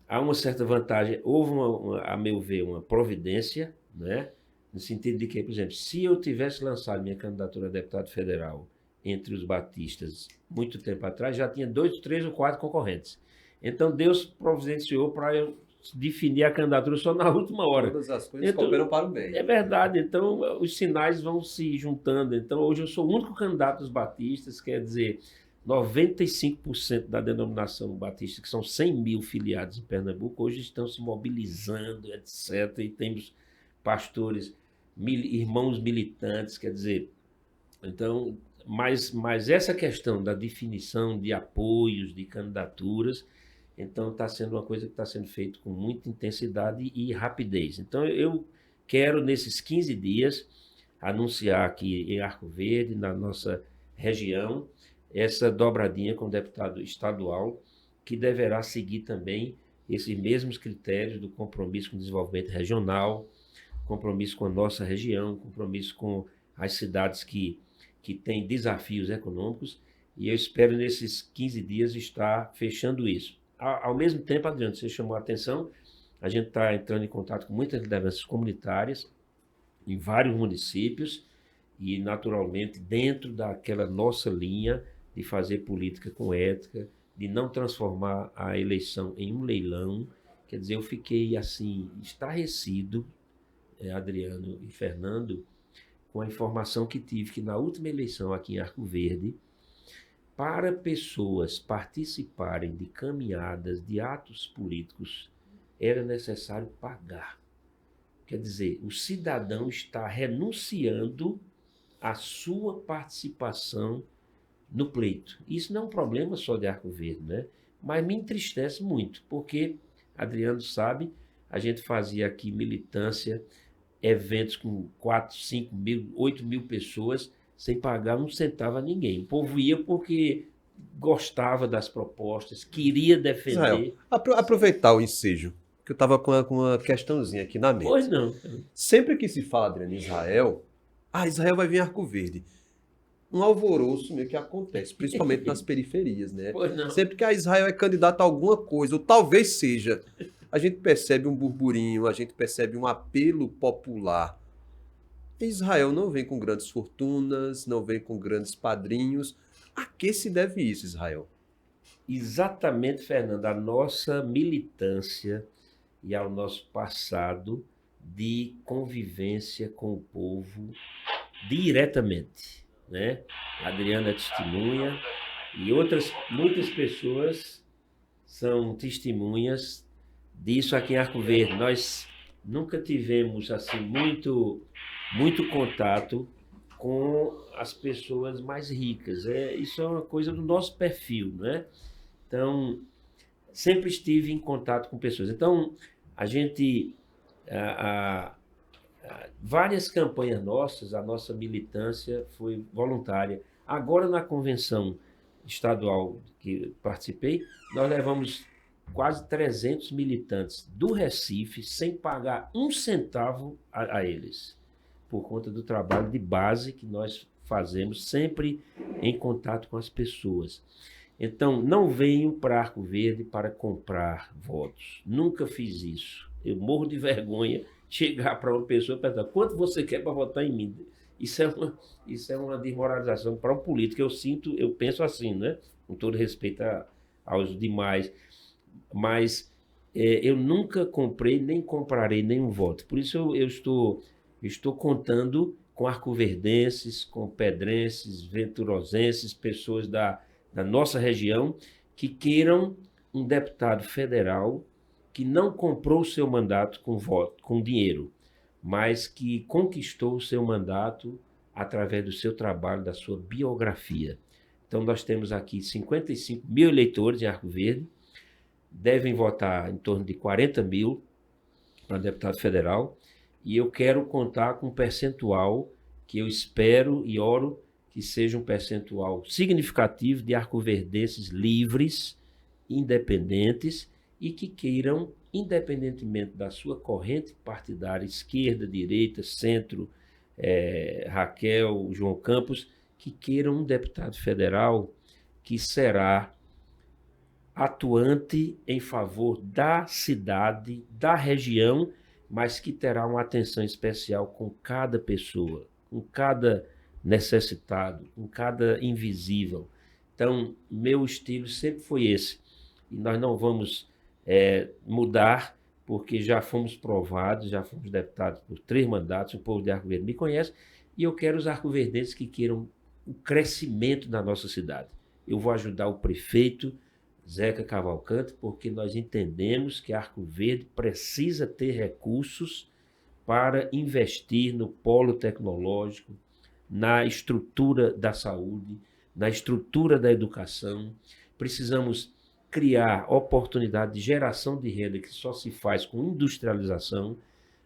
há uma certa vantagem. Houve, a meu ver, uma providência, né? No sentido de que, por exemplo, se eu tivesse lançado minha candidatura a deputado federal entre os batistas muito tempo atrás, já tinha 2, 3 ou 4 concorrentes. Então, Deus providenciou para eu definir a candidatura só na última hora. Todas as coisas cooperam para o bem. É verdade. Então, os sinais vão se juntando. Então, hoje eu sou o único candidato dos batistas, quer dizer, 95% da denominação batista, que são 100 mil filiados em Pernambuco, hoje estão se mobilizando, etc. E temos pastores, irmãos militantes, quer dizer... Então, mas essa questão da definição de apoios, de candidaturas, então está sendo uma coisa que está sendo feita com muita intensidade e rapidez. Então eu quero, nesses 15 dias, anunciar aqui em Arco Verde, na nossa região, essa dobradinha com o deputado estadual, que deverá seguir também esses mesmos critérios do compromisso com o desenvolvimento regional, compromisso com a nossa região, compromisso com as cidades que têm desafios econômicos, e eu espero nesses 15 dias estar fechando isso. Ao mesmo tempo, Adriano, você chamou a atenção, a gente está entrando em contato com muitas lideranças comunitárias em vários municípios e, naturalmente, dentro daquela nossa linha de fazer política com ética, de não transformar a eleição em um leilão. Quer dizer, eu fiquei assim, estarrecido, Adriano e Fernando, com a informação que tive que na última eleição aqui em Arco Verde, para pessoas participarem de caminhadas, de atos políticos, era necessário pagar. Quer dizer, o cidadão está renunciando à sua participação no pleito. Isso não é um problema só de Arco Verde, né? Mas me entristece muito, porque, Adriano sabe, a gente fazia aqui militância, eventos com 4, 5 mil, 8 mil pessoas, sem pagar um centavo a ninguém. O povo ia porque gostava das propostas, queria defender. Israel, aproveitar o ensejo, que eu estava com uma questãozinha aqui na mente. Pois não. Sempre que se fala, Adriano, em Israel, Israel vai vir em Arco Verde. Um alvoroço meio que acontece, principalmente nas periferias, né? Pois não. Sempre que a Israel é candidato a alguma coisa, ou talvez seja, a gente percebe um burburinho, a gente percebe um apelo popular. Israel não vem com grandes fortunas, não vem com grandes padrinhos. A que se deve isso, Israel? Exatamente, Fernando, a nossa militância e ao nosso passado de convivência com o povo diretamente, né? A Adriana é testemunha e muitas pessoas são testemunhas disso aqui em Arco Verde. Nós nunca tivemos assim muito contato com as pessoas mais ricas. Isso é uma coisa do nosso perfil, né? Então, sempre estive em contato com pessoas. Então, a gente, várias campanhas nossas, a nossa militância foi voluntária. Agora, na convenção estadual que participei, nós levamos quase 300 militantes do Recife sem pagar um centavo a eles, por conta do trabalho de base que nós fazemos sempre em contato com as pessoas. Então, não venho para Arco Verde para comprar votos. Nunca fiz isso. Eu morro de vergonha chegar para uma pessoa e perguntar quanto você quer para votar em mim. Isso é uma desmoralização para o político. Eu penso assim, né? Com todo respeito aos demais. Mas eu nunca comprei, nem comprarei nenhum voto. Por isso eu estou contando com arcoverdenses, com pedrenses, venturosenses, pessoas da nossa região que queiram um deputado federal que não comprou o seu mandato com voto, com dinheiro, mas que conquistou o seu mandato através do seu trabalho, da sua biografia. Então, nós temos aqui 55 mil eleitores em Arco Verde, devem votar em torno de 40 mil para deputado federal, e eu quero contar com um percentual que eu espero e oro que seja um percentual significativo de arcoverdenses livres, independentes e que queiram, independentemente da sua corrente partidária, esquerda, direita, centro, Raquel, João Campos, que queiram um deputado federal que será atuante em favor da cidade, da região, mas que terá uma atenção especial com cada pessoa, com cada necessitado, com cada invisível. Então, meu estilo sempre foi esse. E nós não vamos mudar, porque já fomos provados, já fomos deputados por 3 mandatos, o povo de Arco Verde me conhece, e eu quero os arcoverdenses que queiram o crescimento da nossa cidade. Eu vou ajudar o prefeito Zeca Cavalcante, porque nós entendemos que Arco Verde precisa ter recursos para investir no polo tecnológico, na estrutura da saúde, na estrutura da educação. Precisamos criar oportunidade de geração de renda que só se faz com industrialização.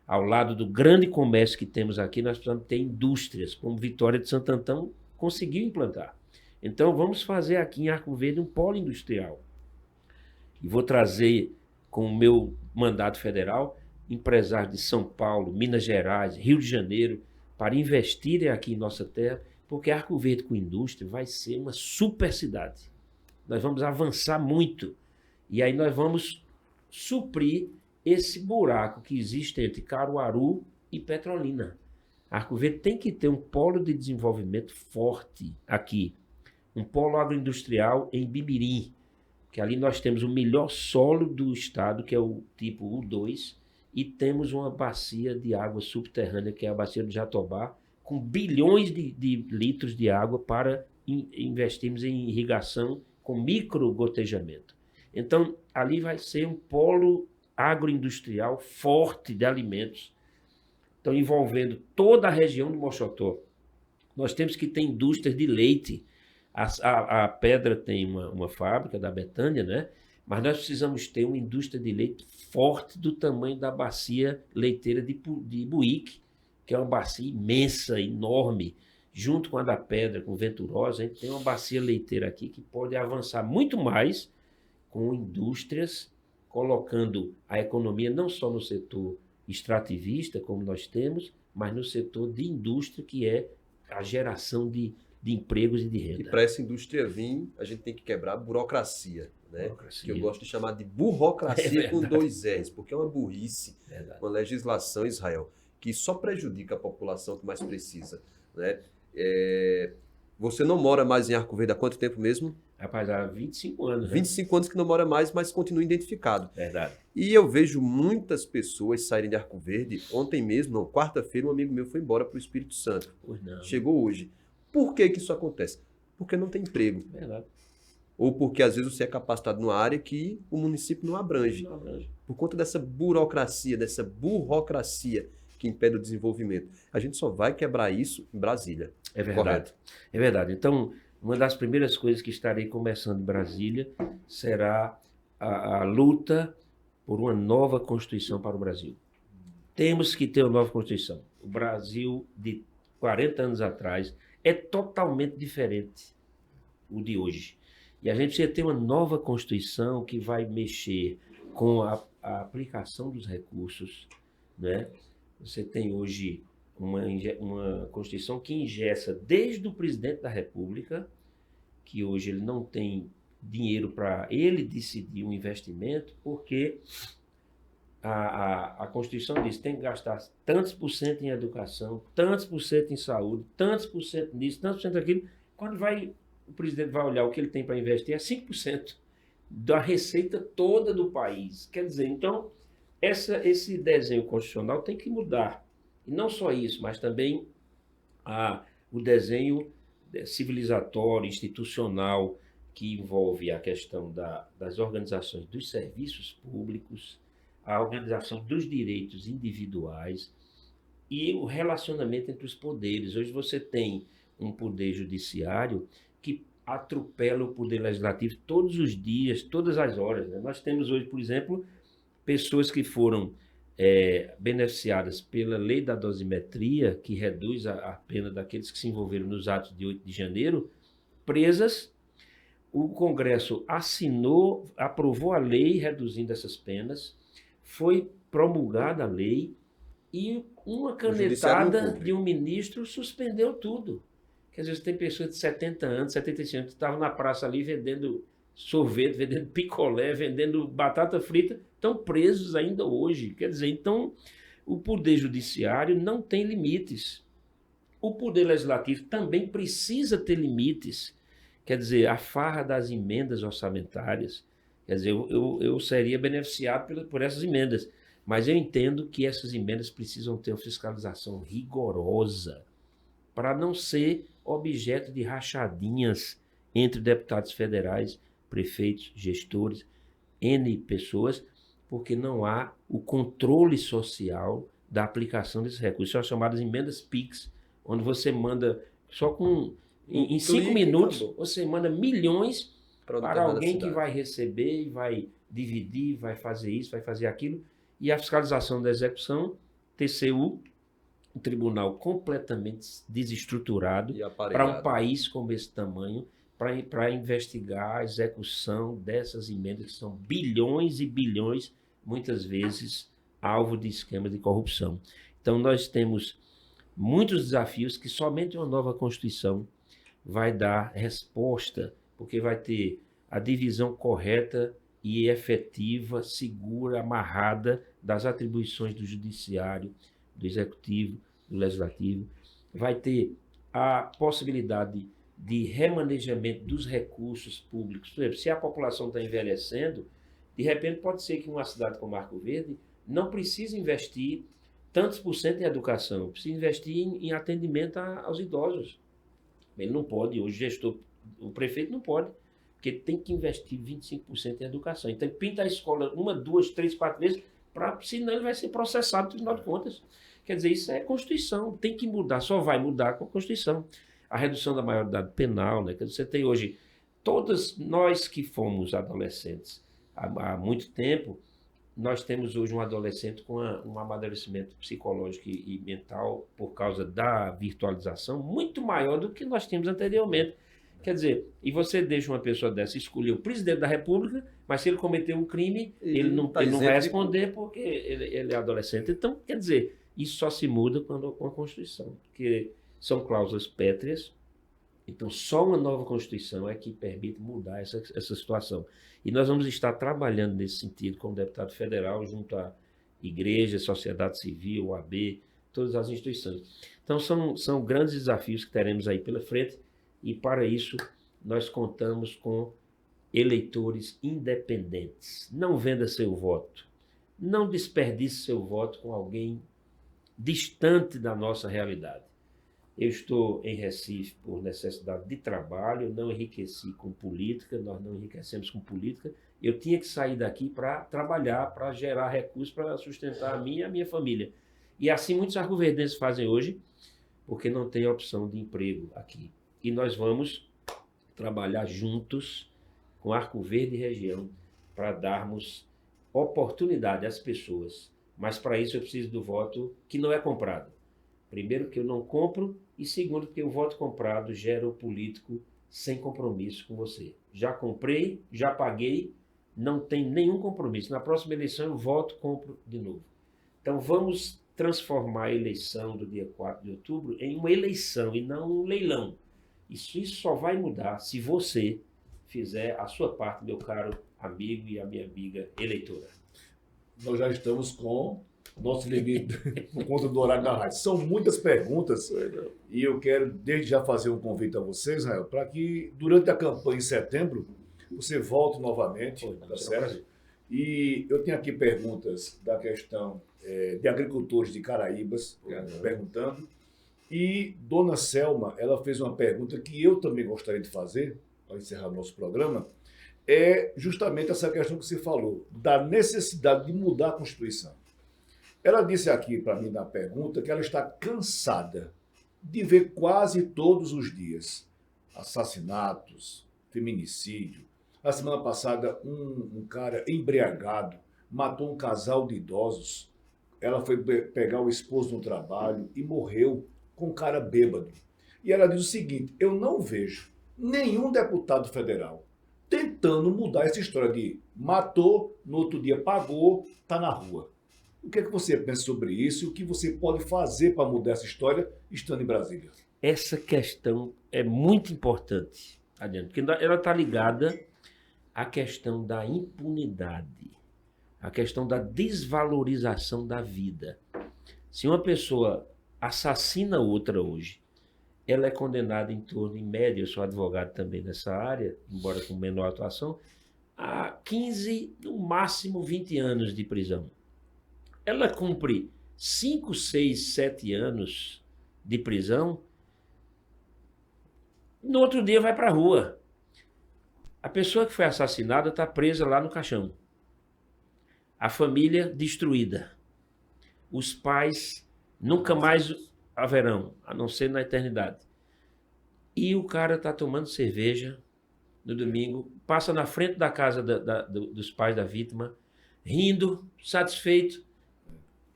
Ao lado do grande comércio que temos aqui, nós precisamos ter indústrias, como Vitória de Santo Antão conseguiu implantar. Então, vamos fazer aqui em Arco Verde um polo industrial. E vou trazer, com o meu mandato federal, empresários de São Paulo, Minas Gerais, Rio de Janeiro, para investirem aqui em nossa terra, porque Arco Verde com indústria vai ser uma super cidade. Nós vamos avançar muito. E aí nós vamos suprir esse buraco que existe entre Caruaru e Petrolina. Arco Verde tem que ter um polo de desenvolvimento forte aqui. Um polo agroindustrial em Bimirim, que ali nós temos o melhor solo do estado, que é o tipo U2, e temos uma bacia de água subterrânea, que é a bacia do Jatobá, com bilhões de litros de água para investirmos em irrigação com microgotejamento. Então, ali vai ser um polo agroindustrial forte de alimentos, então envolvendo toda a região do Moxotó. Nós temos que ter indústrias de leite. A Pedra tem uma fábrica da Betânia, né? Mas nós precisamos ter uma indústria de leite forte do tamanho da bacia leiteira de Buíque, que é uma bacia imensa, enorme, junto com a da Pedra, com Venturosa. A gente tem uma bacia leiteira aqui que pode avançar muito mais com indústrias, colocando a economia não só no setor extrativista, como nós temos, mas no setor de indústria, que é a geração de empregos e de renda. E para essa indústria vir, a gente tem que quebrar a burocracia, né? Burocracia. Que eu gosto de chamar de burocracia com 2 R's, porque é uma burrice, uma legislação, Israel, que só prejudica a população que mais precisa, né? Você não mora mais em Arco Verde há quanto tempo mesmo? Rapaz, há 25 anos. 25 anos que não mora mais, mas continua identificado. Verdade. E eu vejo muitas pessoas saírem de Arco Verde. Ontem mesmo, não, quarta-feira, um amigo meu foi embora para o Espírito Santo. Pois não. Chegou hoje. Por que isso acontece? Porque não tem emprego. Verdade. Ou porque às vezes você é capacitado numa área que o município não abrange. Não abrange. Por conta dessa burocracia, dessa burocracia que impede o desenvolvimento. A gente só vai quebrar isso em Brasília. É verdade. Correto? É verdade. Então, uma das primeiras coisas que estarei começando em Brasília será a luta por uma nova Constituição para o Brasil. Temos que ter uma nova Constituição. O Brasil de 40 anos atrás é totalmente diferente o de hoje. E a gente precisa ter uma nova Constituição que vai mexer com a aplicação dos recursos, né? Você tem hoje uma Constituição que engessa desde o presidente da República, que hoje ele não tem dinheiro para ele decidir um investimento, porque a Constituição diz que tem que gastar tantos por cento em educação, tantos por cento em saúde, tantos por cento nisso, tantos por cento naquilo. Quando o presidente vai olhar o que ele tem para investir, é 5% da receita toda do país. Quer dizer, então, esse desenho constitucional tem que mudar. E não só isso, mas também o desenho civilizatório, institucional, que envolve a questão das organizações dos serviços públicos, a organização dos direitos individuais e o relacionamento entre os poderes. Hoje você tem um poder judiciário que atropela o poder legislativo todos os dias, todas as horas, né? Nós temos hoje, por exemplo, pessoas que foram beneficiadas pela lei da dosimetria, que reduz a pena daqueles que se envolveram nos atos de 8 de janeiro, presas. O Congresso aprovou a lei reduzindo essas penas, foi promulgada a lei e uma canetada de um ministro suspendeu tudo. Quer dizer, tem pessoas de 70 anos, 75 anos, que estavam na praça ali vendendo sorvete, vendendo picolé, vendendo batata frita, estão presos ainda hoje. Quer dizer, então, o poder judiciário não tem limites. O poder legislativo também precisa ter limites. Quer dizer, a farra das emendas orçamentárias. Quer dizer, eu seria beneficiado por essas emendas, mas eu entendo que essas emendas precisam ter uma fiscalização rigorosa para não ser objeto de rachadinhas entre deputados federais, prefeitos, gestores, N pessoas, porque não há o controle social da aplicação desses recursos. São chamadas emendas PIX, onde você manda, só em 5 minutos, você manda milhões para alguém que vai receber e vai dividir, vai fazer isso, vai fazer aquilo. E a fiscalização da execução, TCU, um tribunal completamente desestruturado para um país como esse tamanho, para investigar a execução dessas emendas, que são bilhões e bilhões, muitas vezes, alvo de esquema de corrupção. Então, nós temos muitos desafios que somente uma nova Constituição vai dar resposta, porque vai ter a divisão correta e efetiva, segura, amarrada das atribuições do Judiciário, do Executivo, do Legislativo. Vai ter a possibilidade de remanejamento dos recursos públicos. Por exemplo, se a população está envelhecendo, de repente pode ser que uma cidade como Arco Verde não precise investir tantos por cento em educação, precisa investir em atendimento aos idosos. Ele não pode, hoje o prefeito não pode, porque ele tem que investir 25% em educação. Então, ele pinta a escola 1, 2, 3, 4 vezes, senão ele vai ser processado no Tribunal de Contas. Quer dizer, isso é Constituição, tem que mudar, só vai mudar com a Constituição. A redução da maioridade penal, né? Quer dizer, você tem hoje, todas nós que fomos adolescentes há muito tempo, nós temos hoje um adolescente com um amadurecimento psicológico e mental por causa da virtualização muito maior do que nós tínhamos anteriormente. Quer dizer, e você deixa uma pessoa dessa escolher o presidente da República, mas se ele cometer um crime, ele não vai responder porque ele é adolescente. Então, quer dizer, isso só se muda com a Constituição, porque são cláusulas pétreas. Então, só uma nova Constituição é que permite mudar essa situação. E nós vamos estar trabalhando nesse sentido como deputado federal, junto à igreja, sociedade civil, OAB, todas as instituições. Então, são grandes desafios que teremos aí pela frente, e para isso nós contamos com eleitores independentes. Não venda seu voto. Não desperdice seu voto com alguém distante da nossa realidade. Eu estou em Recife por necessidade de trabalho, não enriqueci com política, nós não enriquecemos com política. Eu tinha que sair daqui para trabalhar, para gerar recursos, para sustentar a mim e a minha família. E assim muitos arcoverdenses fazem hoje, porque não tem opção de emprego aqui. E nós vamos trabalhar juntos com Arco Verde e região para darmos oportunidade às pessoas. Mas para isso eu preciso do voto que não é comprado. Primeiro, que eu não compro, e segundo, que o voto comprado gera o político sem compromisso com você. já comprei, já paguei, não tem nenhum compromisso. Na próxima eleição eu volto e compro de novo. Então vamos transformar a eleição do dia 4 de outubro em uma eleição e não um leilão. Isso só vai mudar se você fizer a sua parte, meu caro amigo e a minha amiga eleitora. Nós já estamos com nosso limite por conta do horário da rádio. São muitas perguntas e eu quero desde já fazer um convite a vocês, Israel, para que durante a campanha em setembro você volte novamente, tá certo? E eu tenho aqui perguntas da questão de agricultores de Caraíbas, perguntando. E Dona Selma, ela fez uma pergunta que eu também gostaria de fazer, ao encerrar o nosso programa, é justamente essa questão que você falou, da necessidade de mudar a Constituição. Ela disse aqui para mim na pergunta que ela está cansada de ver quase todos os dias assassinatos, feminicídio. A semana passada, um cara embriagado matou um casal de idosos. Ela foi pegar o esposo no trabalho e morreu com um cara bêbado. E ela diz o seguinte, eu não vejo nenhum deputado federal tentando mudar essa história de matou, no outro dia pagou, está na rua. O que é que você pensa sobre isso e o que você pode fazer para mudar essa história estando em Brasília? Essa questão é muito importante, Adriano, porque ela está ligada à questão da impunidade, à questão da desvalorização da vida. Se uma pessoa assassina outra hoje, ela é condenada em torno, em média, eu sou advogado também nessa área, embora com menor atuação, a 15, no máximo 20 anos de prisão. Ela cumpre 5, 6, 7 anos de prisão, no outro dia vai para a rua. A pessoa que foi assassinada está presa lá no caixão. A família destruída. Os pais nunca mais haverão, a não ser na eternidade. E o cara está tomando cerveja no domingo, passa na frente da casa dos pais da vítima, rindo, satisfeito.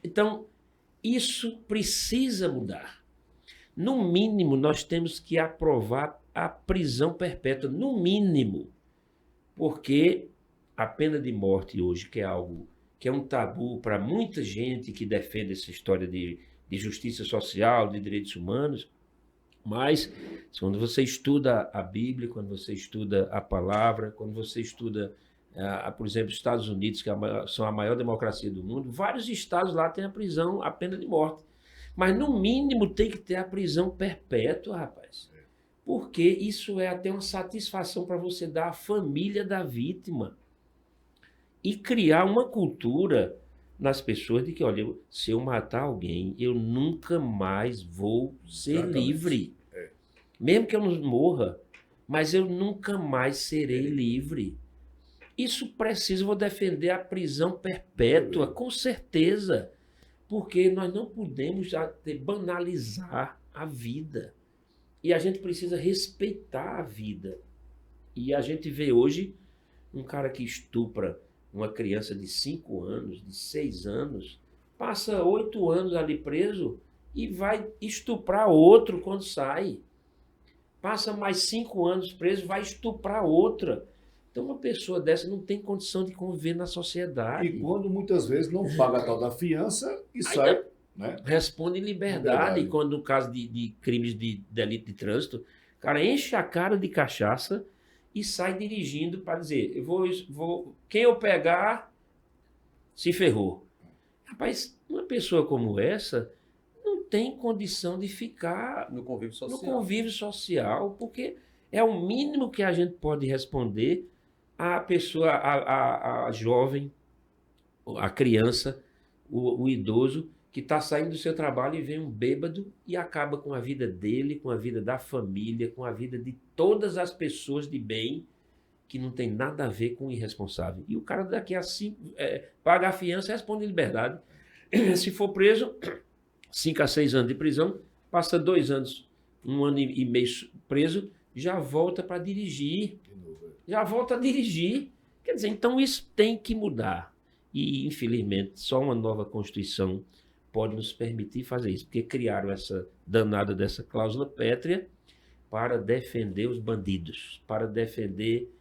Então, isso precisa mudar. No mínimo, nós temos que aprovar a prisão perpétua, no mínimo, porque a pena de morte hoje, que é algo que é um tabu para muita gente que defende essa história de justiça social, de direitos humanos, mas quando você estuda a Bíblia, quando você estuda a palavra, quando você estuda, por exemplo, os Estados Unidos, que são a maior democracia do mundo, vários estados lá têm a pena de morte. Mas, no mínimo, tem que ter a prisão perpétua, rapaz. Porque isso é até uma satisfação para você dar à família da vítima. E criar uma cultura nas pessoas de que, olha, se eu matar alguém, eu nunca mais vou ser livre. Mesmo que eu não morra, mas eu nunca mais serei livre. Isso precisa, vou defender a prisão perpétua, com certeza. Porque nós não podemos banalizar a vida. E a gente precisa respeitar a vida. E a gente vê hoje um cara que estupra uma criança de 5 anos, de 6 anos, passa 8 anos ali preso e vai estuprar outro quando sai. Passa mais 5 anos preso, vai estuprar outra. Então uma pessoa dessa não tem condição de conviver na sociedade. E quando muitas vezes não paga a tal da fiança e sai, né? Responde em liberdade. Quando no caso de crimes de delito de trânsito, o cara enche a cara de cachaça e sai dirigindo para dizer, quem eu pegar se ferrou. Rapaz, uma pessoa como essa não tem condição de ficar no convívio social, porque é o mínimo que a gente pode responder à pessoa, a jovem, a criança, o idoso, que está saindo do seu trabalho e vem um bêbado e acaba com a vida dele, com a vida da família, com a vida de todas as pessoas de bem, que não tem nada a ver com o irresponsável. E o cara daqui a 5, paga a fiança e responde em liberdade. Se for preso, 5 a 6 anos de prisão, passa 2 anos, 1 ano e meio preso, já volta para dirigir. Já volta a dirigir. Quer dizer, então isso tem que mudar. E, infelizmente, só uma nova Constituição pode nos permitir fazer isso, porque criaram essa danada dessa cláusula pétrea para defender os bandidos, para defender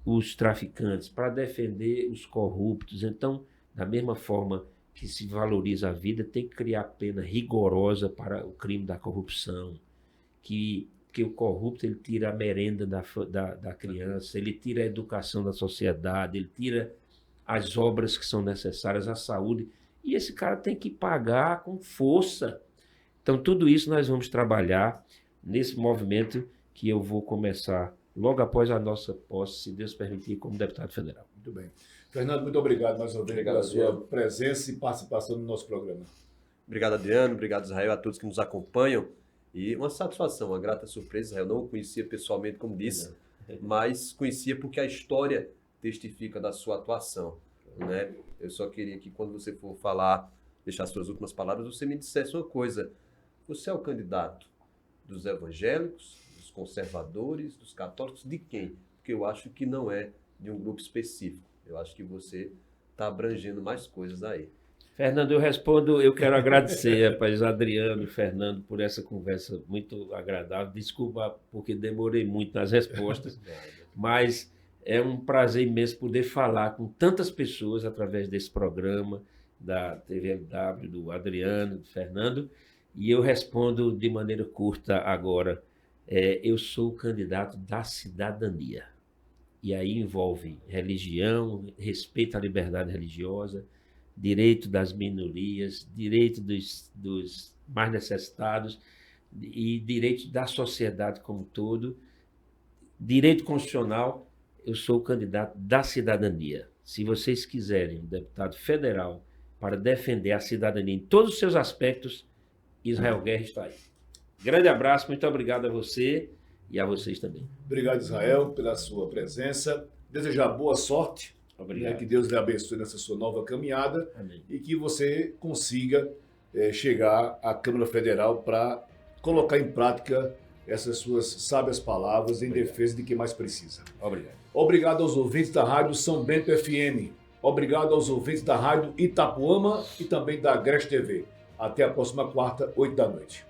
os traficantes, para defender os corruptos. Então, da mesma forma que se valoriza a vida, tem que criar pena rigorosa para o crime da corrupção, que o corrupto ele tira a merenda da criança, ele tira a educação da sociedade, ele tira as obras que são necessárias, a saúde, e esse cara tem que pagar com força. Então, tudo isso nós vamos trabalhar nesse movimento que eu vou começar logo após a nossa posse, se Deus permitir, como deputado federal. Muito bem. Fernando, muito obrigado mais uma vez pela sua presença e participação no nosso programa. Obrigado, Adriano. Obrigado, Israel, a todos que nos acompanham. E uma satisfação, uma grata surpresa, Israel. Não o conhecia pessoalmente, como disse, mas conhecia porque a história testifica da sua atuação, né? Eu só queria que quando você for falar, deixar suas últimas palavras, você me dissesse uma coisa. Você é o candidato dos evangélicos, dos conservadores, dos católicos, de quem? Porque eu acho que não é de um grupo específico. Eu acho que você está abrangendo mais coisas aí. Fernando, eu quero agradecer, rapaz, Adriano e Fernando, por essa conversa muito agradável. Desculpa porque demorei muito nas respostas, mas é um prazer imenso poder falar com tantas pessoas através desse programa, da TVLW, do Adriano, do Fernando, e eu respondo de maneira curta agora. Eu sou o candidato da cidadania. E aí envolve religião, respeito à liberdade religiosa, direito das minorias, direito dos mais necessitados e direito da sociedade como um todo, direito constitucional. Eu sou o candidato da cidadania. Se vocês quiserem um deputado federal para defender a cidadania em todos os seus aspectos, Israel Guerra está aí. Grande abraço, muito obrigado a você e a vocês também. Obrigado, Israel, pela sua presença. Desejar boa sorte. Obrigado. Que Deus lhe abençoe nessa sua nova caminhada. Amém. E que você consiga chegar à Câmara Federal para colocar em prática essas suas sábias palavras em defesa de quem mais precisa. Obrigado. Obrigado aos ouvintes da Rádio São Bento FM. Obrigado aos ouvintes da Rádio Itapuama e também da Agreste TV. Até a próxima quarta, 8 da noite.